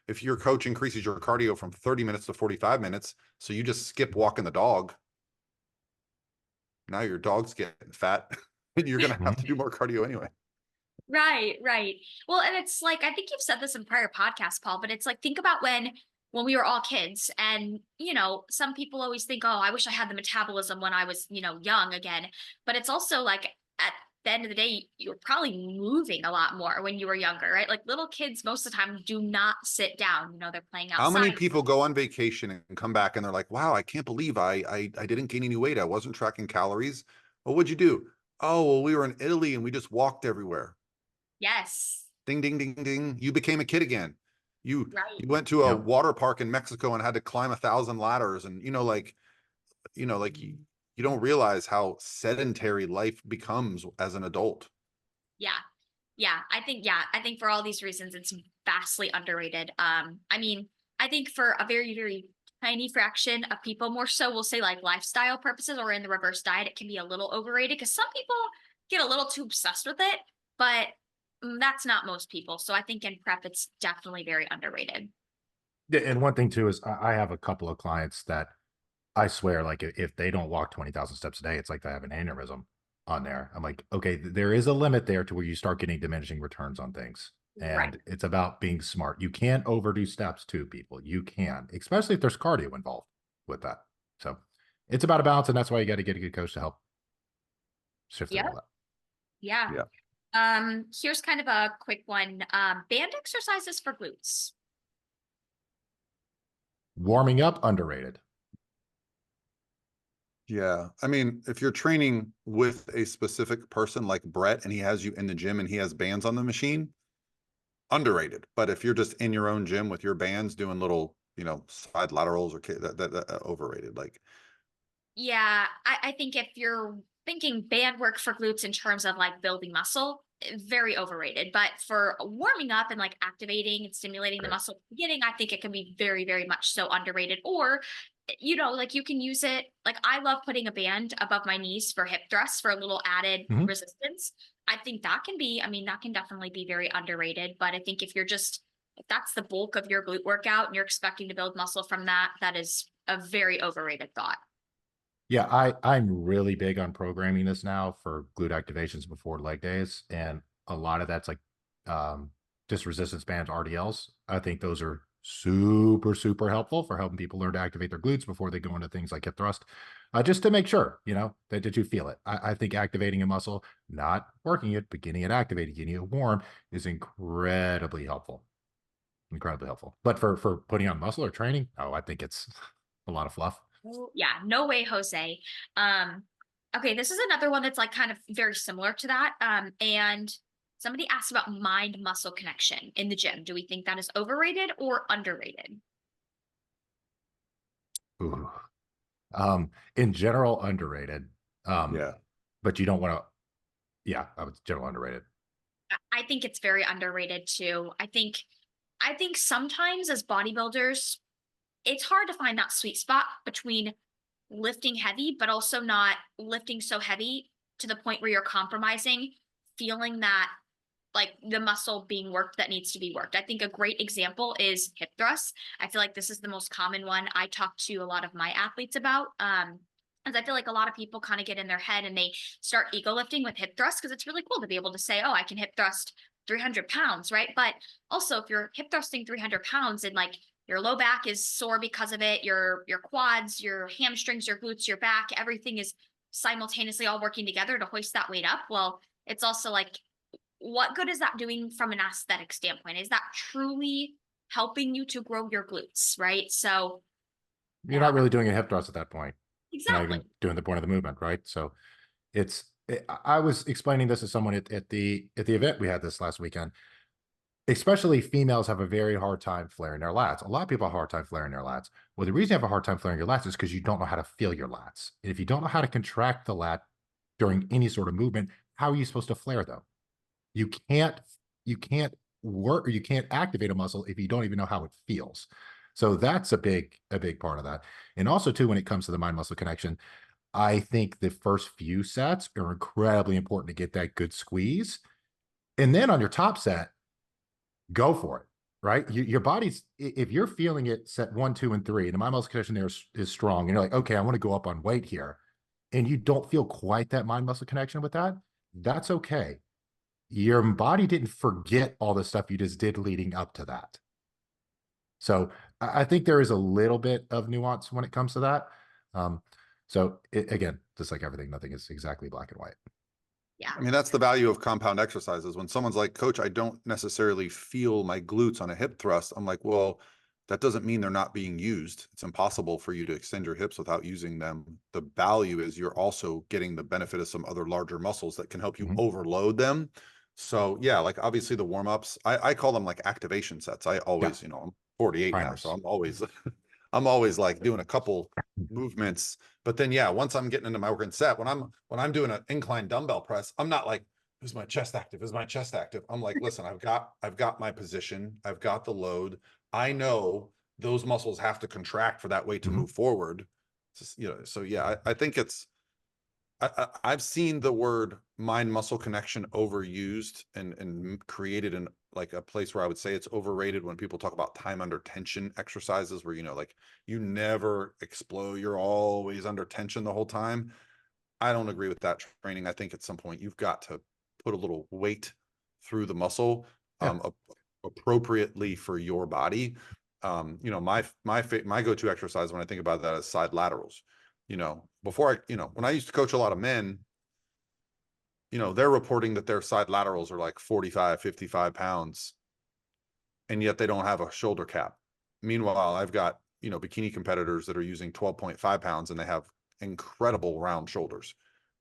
if your coach increases your cardio from 30 minutes to 45 minutes, so you just skip walking the dog, now your dog's getting fat and you're going to have to do more cardio anyway. Right, right. Well, and it's like I think you've said this in prior podcasts, Paul, but it's like think about when we were all kids and you know, some people always think, "Oh, I wish I had the metabolism when I was, you know, young again." But it's also like at the end of the day, you're probably moving a lot more when you were younger, right? Like little kids most of the time do not sit down, you know, they're playing How many outside. people go on vacation and come back and they're like, wow, I can't believe I didn't gain any weight. I wasn't tracking calories. Well, what'd you do? Oh, well, we were in Italy and we just walked everywhere. Yes. Ding, ding, ding, ding. You became a kid again. You Right. went to a Yep. water park in Mexico and had to climb 1,000 ladders, and you don't realize how sedentary life becomes as an adult. Yeah. I think for all these reasons, it's vastly underrated. I mean, I think for a very, very tiny fraction of people, more so, we'll say like lifestyle purposes or in the reverse diet, it can be a little overrated because some people get a little too obsessed with it, but that's not most people. So I think in prep, it's definitely very underrated. Yeah, and one thing too is I have a couple of clients that I swear, like if they don't walk 20,000 steps a day, it's like they have an aneurysm on there. I'm like, okay, there is a limit there to where you start getting diminishing returns on things. Right. And it's about being smart. You can't overdo steps too, people. You can, especially if there's cardio involved with that. So it's about a balance, and that's why you got to get a good coach to help shift through Yeah. all that. Yeah. Yeah. Here's kind of a quick one. Band exercises for glutes. Warming up, underrated. Yeah. I mean, if you're training with a specific person like Brett and he has you in the gym and he has bands on the machine, underrated. But if you're just in your own gym with your bands doing little, side laterals or that overrated. Like, Yeah, I think if you're thinking band work for glutes in terms of like building muscle, very overrated. But for warming up and like activating and stimulating the Right. muscle at the beginning, I think it can be very, very much so underrated. Or, like you can use it. Like I love putting a band above my knees for hip thrusts for a little added Mhm. resistance. I think that can be, I mean, that can definitely be very underrated. But I think if that's the bulk of your glute workout and you're expecting to build muscle from that, that is a very overrated thought. Yeah, I'm really big on programming this now for glute activations before leg days, and a lot of that's like just resistance bands, RDLs. I think those are super, super helpful for helping people learn to activate their glutes before they go into things like hip thrust, just to make sure, that you feel it. I think activating a muscle, not working it, but getting it activated, getting it warm is incredibly helpful. Incredibly helpful. But for putting on muscle or training, I think it's a lot of fluff. Yeah, no way, Jose. Um, okay, this is another one that's like kind of very similar to that. And somebody asked about mind muscle connection in the gym. Do we think that is overrated or underrated? Ooh. In general, underrated. yeah. But you don't want to, yeah, I would general underrated. I think it's very underrated too. I think sometimes as bodybuilders, it's hard to find that sweet spot between lifting heavy, but also not lifting so heavy to the point where you're compromising, feeling that like the muscle being worked that needs to be worked. I think a great example is hip thrusts. I feel like this is the most common one I talk to a lot of my athletes about. As I feel like a lot of people kind of get in their head and they start ego lifting with hip thrusts because it's really cool to be able to say, oh, I can hip thrust 300 pounds, right? But also if you're hip thrusting 300 pounds and like your low back is sore because of it, your quads, your hamstrings, your glutes, your back, everything is simultaneously all working together to hoist that weight up. Well, it's also like, what good is that doing from an aesthetic standpoint? Is that truly helping you to grow your glutes, right? So You're yeah, not really doing a hip thrust at that point. You're not exactly. even doing the point of the movement, right? So I was explaining this to someone at the event we had this last weekend. Especially females have a very hard time flaring their lats. A lot of people have a hard time flaring their lats. Well, the reason you have a hard time flaring your lats is because you don't know how to feel your lats. And if you don't know how to contract the lat during any sort of movement, how are you supposed to flare them? You can't work or you can't activate a muscle if you don't even know how it feels. So that's a big part of that. And also too, when it comes to the mind muscle connection, I think the first few sets are incredibly important to get that good squeeze. And then on your top set, go for it, right? Your body's, if you're feeling it set 1, 2, and 3, and the mind muscle connection there is strong, and you're like, okay, I want to go up on weight here, and you don't feel quite that mind muscle connection with that, that's okay. Your body didn't forget all the stuff you just did leading up to that. So I think there is a little bit of nuance when it comes to that. So again, just like everything, nothing is exactly black and white. Yeah. I mean, that's the value of compound exercises. When someone's like, Coach, I don't necessarily feel my glutes on a hip thrust. I'm like, well, that doesn't mean they're not being used. It's impossible for you to extend your hips without using them. The value is you're also getting the benefit of some other larger muscles that can help you overload them. So yeah, like obviously the warm-ups, I call them like activation sets. I always, you know, I'm 48 now, so Primers. I'm always I'm always like doing a couple movements. But then yeah, once I'm getting into my working set, when I'm doing an incline dumbbell press, I'm not like, is my chest active? Is my chest active? I'm like, listen, I've got my position, I've got the load. I know those muscles have to contract for that weight to move forward. You know, so yeah, I think it's I've seen the word mind muscle connection overused and created in like a place where I would say it's overrated when people talk about time under tension exercises where, you know, like you never explode, you're always under tension the whole time. I don't agree with that training. I think at some point you've got to put a little weight through the muscle Yeah. appropriately for your body. You know, my go-to exercise when I think about that is side laterals. You know, when I used to coach a lot of men, you know, they're reporting that their side laterals are like 45, 55 pounds, and yet they don't have a shoulder cap. Meanwhile, I've got, you know, bikini competitors that are using 12.5 pounds and they have incredible round shoulders,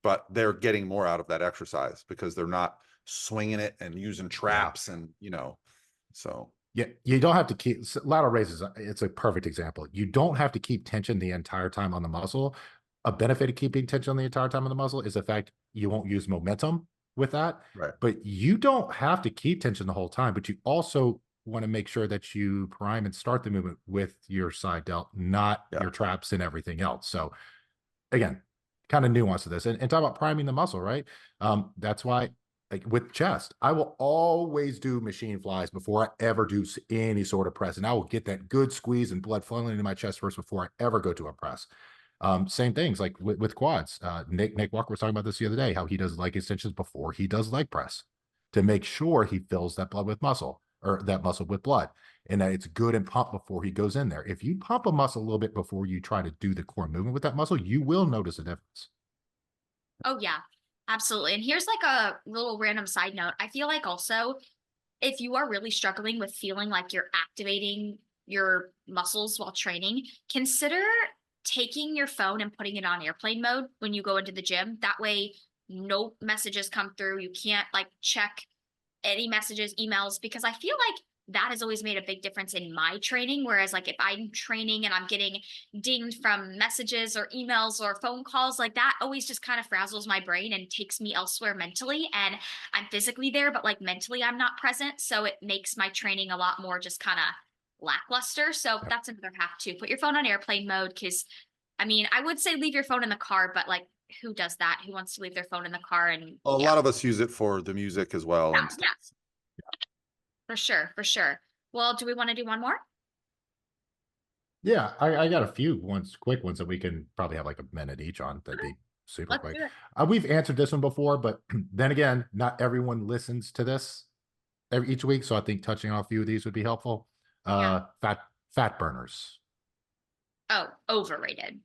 but they're getting more out of that exercise because they're not swinging it and using traps and, you know, so. Yeah, you don't have to keep lateral raises. It's a perfect example. You don't have to keep tension the entire time on the muscle. A benefit of keeping tension the entire time on the muscle is the fact you won't use momentum with that. Right. But you don't have to keep tension the whole time. But you also want to make sure that you prime and start the movement with your side delt, not your traps and everything else. So again, kind of nuance to this. And talk about priming the muscle, right? That's why, like with chest, I will always do machine flies before I ever do any sort of press. And I will get that good squeeze and blood flowing into my chest first before I ever go to a press. Same things like with quads. Nick Walker was talking about this the other day, how he does leg extensions before he does leg press to make sure he fills that blood with muscle or that muscle with blood and that it's good and pumped before he goes in there. If you pump a muscle a little bit before you try to do the core movement with that muscle, you will notice a difference. Oh yeah, absolutely. And here's like a little random side note. I feel like also if you are really struggling with feeling like you're activating your muscles while training, consider taking your phone and putting it on airplane mode when you go into the gym. That way, no messages come through. You can't like check any messages, emails, because I feel like that has always made a big difference in my training. Whereas, like, if I'm training and I'm getting dinged from messages or emails or phone calls, like that always just kind of frazzles my brain and takes me elsewhere mentally. And I'm physically there, but like mentally, I'm not present. So it makes my training a lot more just kind of lackluster. So that's another half too. Put your phone on airplane mode because, I mean, I would say leave your phone in the car, but like, who does that? Who wants to leave their phone in the car? And A lot of us use it for the music as well and stuff. For sure, for sure. Well, do we want to do one more? Yeah, I got a few quick ones that we can probably have like a minute each on. That'd be super Let's quick. do it. We've answered this one before, but then again, not everyone listens to this each week. So I think touching on a few of these would be helpful. Fat burners. Oh, overrated.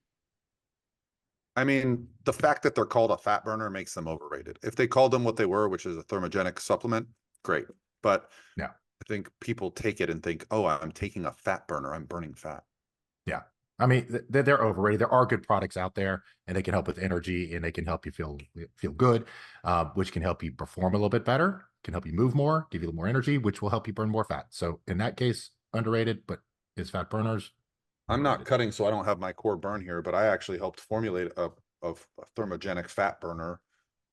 I mean, the fact that they're called a fat burner makes them overrated. If they called them what they were, which is a thermogenic supplement, great. But yeah, I think people take it and think, oh, I'm taking a fat burner. I'm burning fat. Yeah. I mean, they're overrated. There are good products out there and they can help with energy and they can help you feel good, which can help you perform a little bit better, can help you move more, give you more energy, which will help you burn more fat. So in that case, underrated, but is fat burners. I'm not cutting, so I don't have my core burn here, but I actually helped formulate a thermogenic fat burner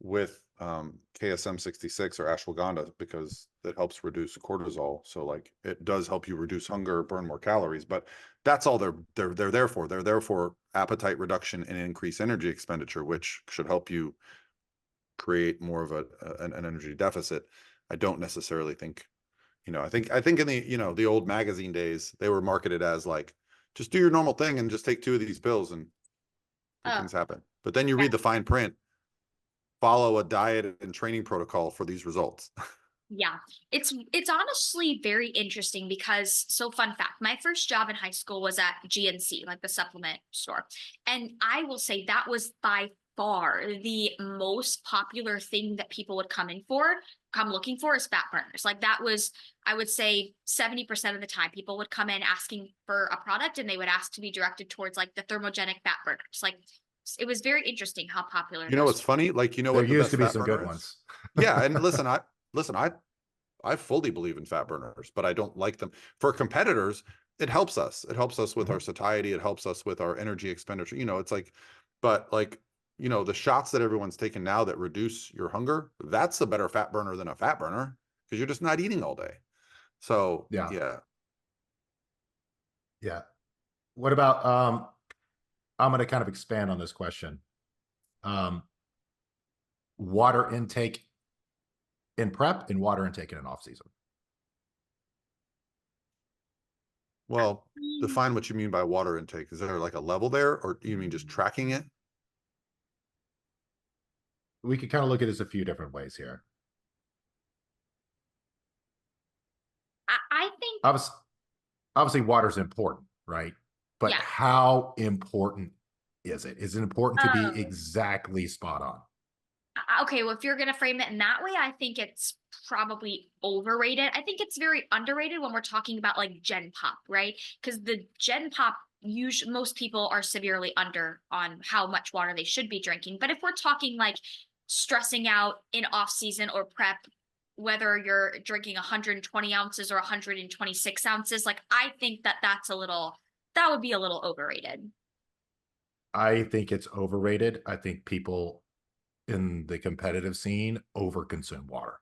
with KSM 66 or ashwagandha because it helps reduce cortisol. So like it does help you reduce hunger, burn more calories, but that's all they're there for. They're there for appetite reduction and increase energy expenditure, which should help you create more of an energy deficit. I don't necessarily think, you know, I think in the, you know, the old magazine days, they were marketed as like, just do your normal thing and just take 2 of these pills and good things happen. But then you read the fine print, follow a diet and training protocol for these results. Yeah, it's honestly very interesting because, so fun fact, my first job in high school was at GNC, like the supplement store. And I will say that was by far the most popular thing that people would come looking for is fat burners. Like that was, I would say 70% of the time people would come in asking for a product and they would ask to be directed towards like the thermogenic fat burners. Like it was very interesting how popular You know what's funny? Like, you know There what the used best to be fat some burner good is? ones. Yeah, and listen, listen, I fully believe in fat burners, but I don't like them. For competitors, it helps us. It helps us with our satiety. It helps us with our energy expenditure. You know, it's like, but like, you know, the shots that everyone's taking now that reduce your hunger, that's a better fat burner than a fat burner because you're just not eating all day. So Yeah. What about, I'm going to kind of expand on this question. Water intake in prep and water intake in an off season. Well, define what you mean by water intake. Is there like a level there, or do you mean just tracking it? We could kind of look at this a few different ways here. I think Obviously water's important, right? But Yeah. how important is it? Is it important to Oh. be exactly spot on? Okay, well, if you're going to frame it in that way, I think it's probably overrated. I think it's very underrated when we're talking about like Gen Pop, right? Because the Gen Pop, usually most people are severely under on how much water they should be drinking. But if we're talking like stressing out in off season or prep, whether you're drinking 120 ounces or 126 ounces, like I think that that would be a little overrated. I think it's overrated. I think people in the competitive scene overconsume water.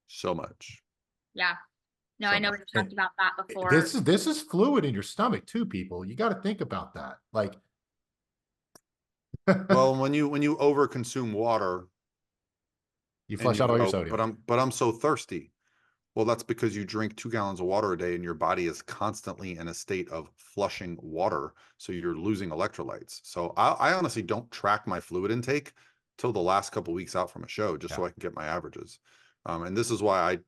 So much. Yeah. No, So I know much. we've talked about that before. This is fluid in your stomach too, people. You got to think about that. Like, Well, when you overconsume water, you and flush you out all your go, sodium. but I'm so thirsty. Well, that's because you drink 2 gallons of water a day and your body is constantly in a state of flushing water. So you're losing electrolytes. So I honestly don't track my fluid intake till the last couple weeks out from a show, just so I can get my averages. And this is why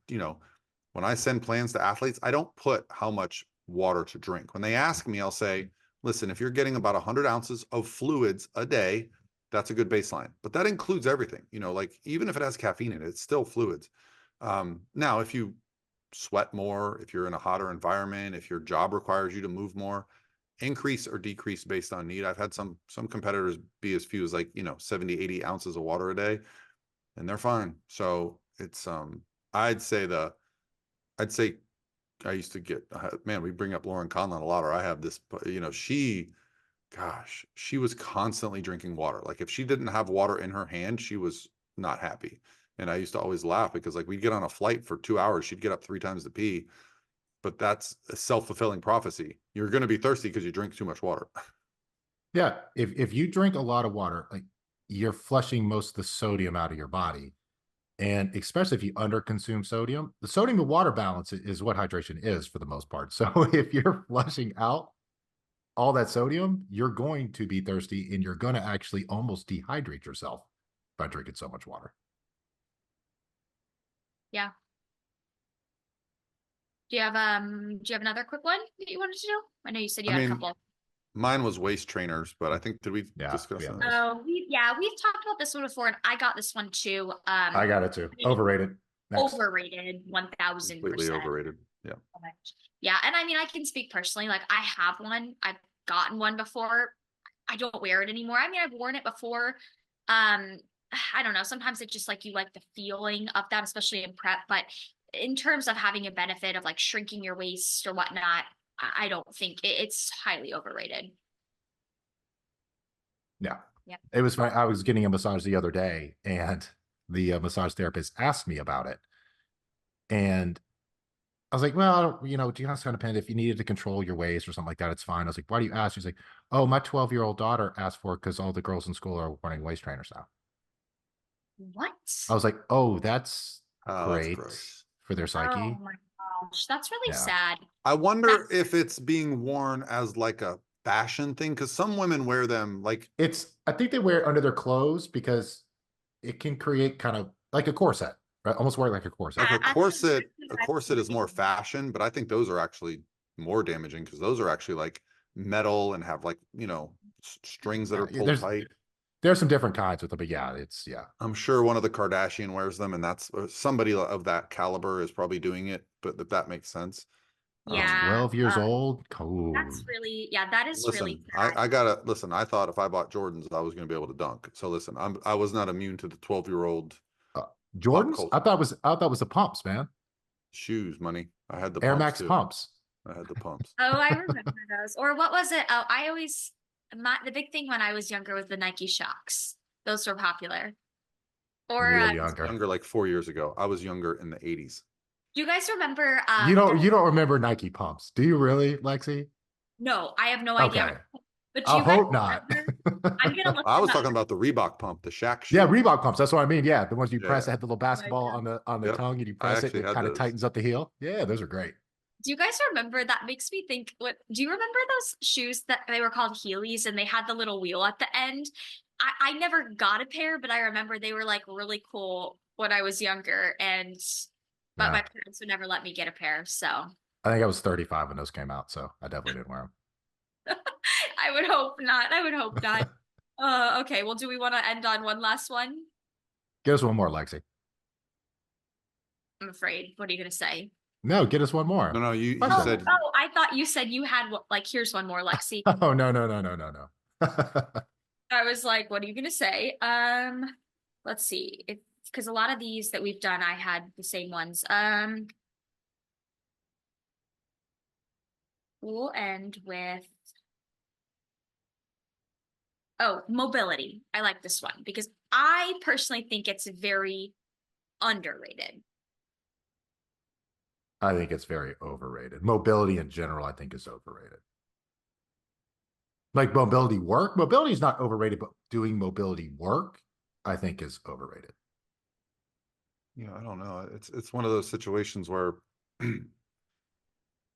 when I send plans to athletes, I don't put how much water to drink. When they ask me, I'll say, listen, if you're getting about 100 ounces of fluids a day, that's a good baseline. But that includes everything, like even if it has caffeine in it, it's still fluids. Now, if you sweat more, if you're in a hotter environment, if your job requires you to move more, increase or decrease based on need. I've had some competitors be as few as 70, 80 ounces of water a day, and they're fine. So it's I'd say I used to get, man, we bring up Lauren Conlon a lot, or I have this, she was constantly drinking water. Like if she didn't have water in her hand, she was not happy. And I used to always laugh because like we'd get on a flight for 2 hours, she'd get up 3 times to pee. But that's a self-fulfilling prophecy. You're going to be thirsty because you drink too much water. Yeah. If you drink a lot of water, like you're flushing most of the sodium out of your body. And especially if you underconsume sodium, the sodium to water balance is what hydration is for the most part. So if you're flushing out all that sodium, you're going to be thirsty and you're going to actually almost dehydrate yourself by drinking so much water. Yeah. Do you have another quick one that you wanted to do? I know you said you had a couple. Mine was waist trainers, but I think did we discuss that? Oh, we've talked about this one before, and I got this one too. I got it too. Overrated. Next. Overrated, 1000%. Completely overrated. Yeah. Yeah, and I mean, I can speak personally. Like, I have one. I've gotten one before. I don't wear it anymore. I mean, I've worn it before. I don't know. Sometimes it's just like you like the feeling of that, especially in prep. But in terms of having a benefit of like shrinking your waist or whatnot, I don't think it's highly overrated. Yeah. It was funny. I was getting a massage the other day and the massage therapist asked me about it. And I was like, well, do you know, it's kind of depend if you needed to control your waist or something like that, it's fine. I was like, why do you ask? She's like, oh, my 12-year-old daughter asked for it because all the girls in school are wearing waist trainers now. What? I was like, oh, that's great gross. For their psyche. Oh my gosh, that's really sad. I wonder if it's being worn as like a fashion thing, because some women wear them like I think they wear it under their clothes because it can create kind of like a corset, right? Almost wear it like a corset. Like a corset is more fashion, but I think those are actually more damaging because those are actually like metal and have like, strings that are pulled tight. There's some different kinds with them, but I'm sure one of the Kardashian wears them, and that's somebody of that caliber is probably doing it, but that makes sense. Yeah. 12 years old. Cool. That's really, that is really sad. I gotta listen. I thought if I bought Jordans, I was gonna be able to dunk. So listen, I was not immune to the 12-year-old Jordans? culture. I thought it was the pumps, man. Shoes, money. I had the Air pumps Max too. pumps. I had the pumps. Oh, I remember those. Or what was it? Oh, the big thing when I was younger was the Nike Shocks. Those were popular. When Or you were do younger. Younger, like 4 years ago. I was younger in the 80s. you guys remember? You don't remember Nike pumps, do you really, Lexi? No, I have no idea. Okay. But I you guys hope not. remember? I'm gonna look I was them up. talking about the Reebok pump, the Shaq shoe. Yeah, Reebok pumps. That's what I mean. Yeah, the ones you press Yeah. that had the little basketball on the Yep. tongue, and you I press it, actually and it had kind of those. tightens up the heel. Yeah, those are great. Do you guys remember? That makes me think, what do you remember those shoes that they were called Heelys and they had the little wheel at the end? I never got a pair, but I remember they were like really cool when I was younger, but my Yeah. parents would never let me get a pair, so I think I was 35 when those came out, so I definitely didn't wear I would hope not. I would hope not. Okay, well, do we want to end on one last one? Get us one more, Lexi. I'm afraid. What are you gonna say? No, get us one more. No, you Question. said Oh, I thought you said you had like, here's one more, Lexi. Oh, no. I was like, what are you gonna say? Let's see. Because a lot of these that we've done, I had the same ones. We'll end with mobility. I like this one because I personally think it's very underrated. I think it's very overrated. Mobility in general, I think, is overrated. Like mobility work. Mobility is not overrated, but doing mobility work, I think, is overrated. I don't know. It's one of those situations where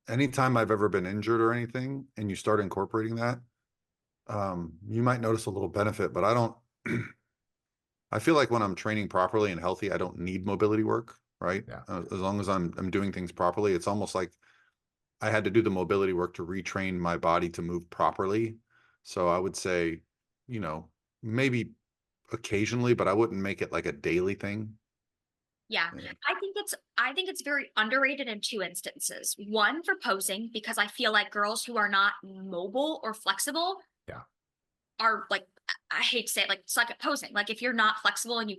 anytime I've ever been injured or anything, and you start incorporating that, you might notice a little benefit, but I don't. I feel like when I'm training properly and healthy, I don't need mobility work, right? Yeah. As long as I'm doing things properly, it's almost like I had to do the mobility work to retrain my body to move properly. So I would say, maybe occasionally, but I wouldn't make it like a daily thing. Yeah, Yeah. I think it's very underrated in two instances. One, for posing, because I feel like girls who are not mobile or flexible Yeah. are like, I hate to say it, like suck at posing. Like if you're not flexible and you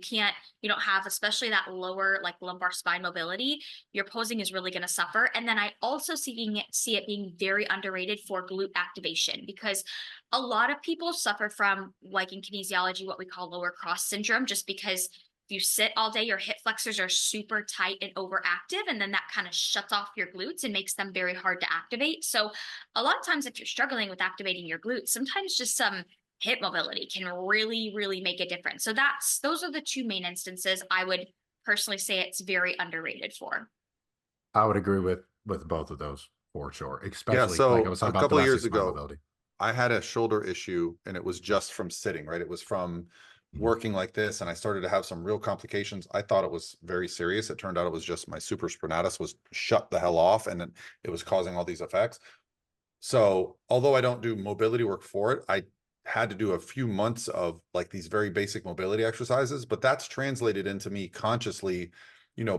don't have especially that lower like lumbar spine mobility, your posing is really going to suffer. And then I also see it being very underrated for glute activation, because a lot of people suffer from, like in kinesiology, what we call lower cross syndrome, just because you sit all day, your hip flexors are super tight and overactive, and then that kind of shuts off your glutes and makes them very hard to activate. So a lot of times if you're struggling with activating your glutes, sometimes just some hip mobility can really, really make a difference. So those are the two main instances I would personally say it's very underrated for. I would agree with both of those for sure, Yeah. especially So like I was talking a about couple of years thoracic spine ago, mobility. I had a shoulder issue, and it was just from sitting, right? It was from working like this, and I started to have some real complications. I thought it was very serious. It turned out it was just my supraspinatus was shut the hell off, and then it was causing all these effects. So although I don't do mobility work for it, I had to do a few months of like these very basic mobility exercises, but that's translated into me consciously,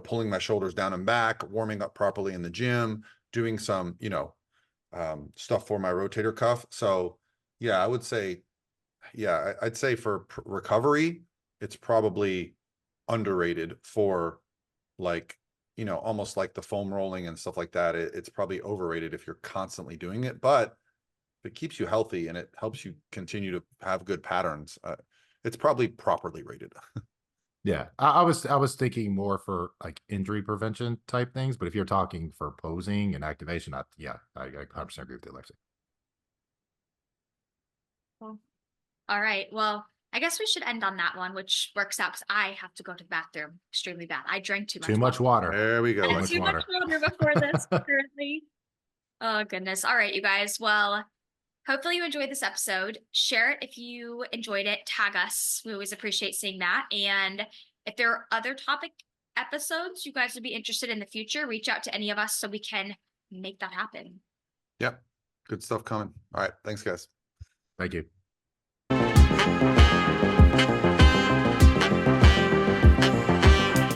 pulling my shoulders down and back, warming up properly in the gym, doing some, stuff for my rotator cuff. So yeah, I would say, I'd say for recovery, it's probably underrated for like, almost like the foam rolling and stuff like that. It's probably overrated if you're constantly doing it, but if it keeps you healthy and it helps you continue to have good patterns, it's probably properly rated. Yeah, I was thinking more for like injury prevention type things, but if you're talking for posing and activation, I 100% agree with you, Lexi. Cool. All right. Well, I guess we should end on that one, which works out because I have to go to the bathroom extremely bad. I drank too much Too much water. There we go. I had much too much water before this, currently. Oh, goodness. All right, you guys. Well, hopefully you enjoyed this episode. Share it if you enjoyed it. Tag us. We always appreciate seeing that. And if there are other topic episodes you guys would be interested in the future, reach out to any of us so we can make that happen. Yep. Good stuff coming. All right. Thanks, guys. Thank you.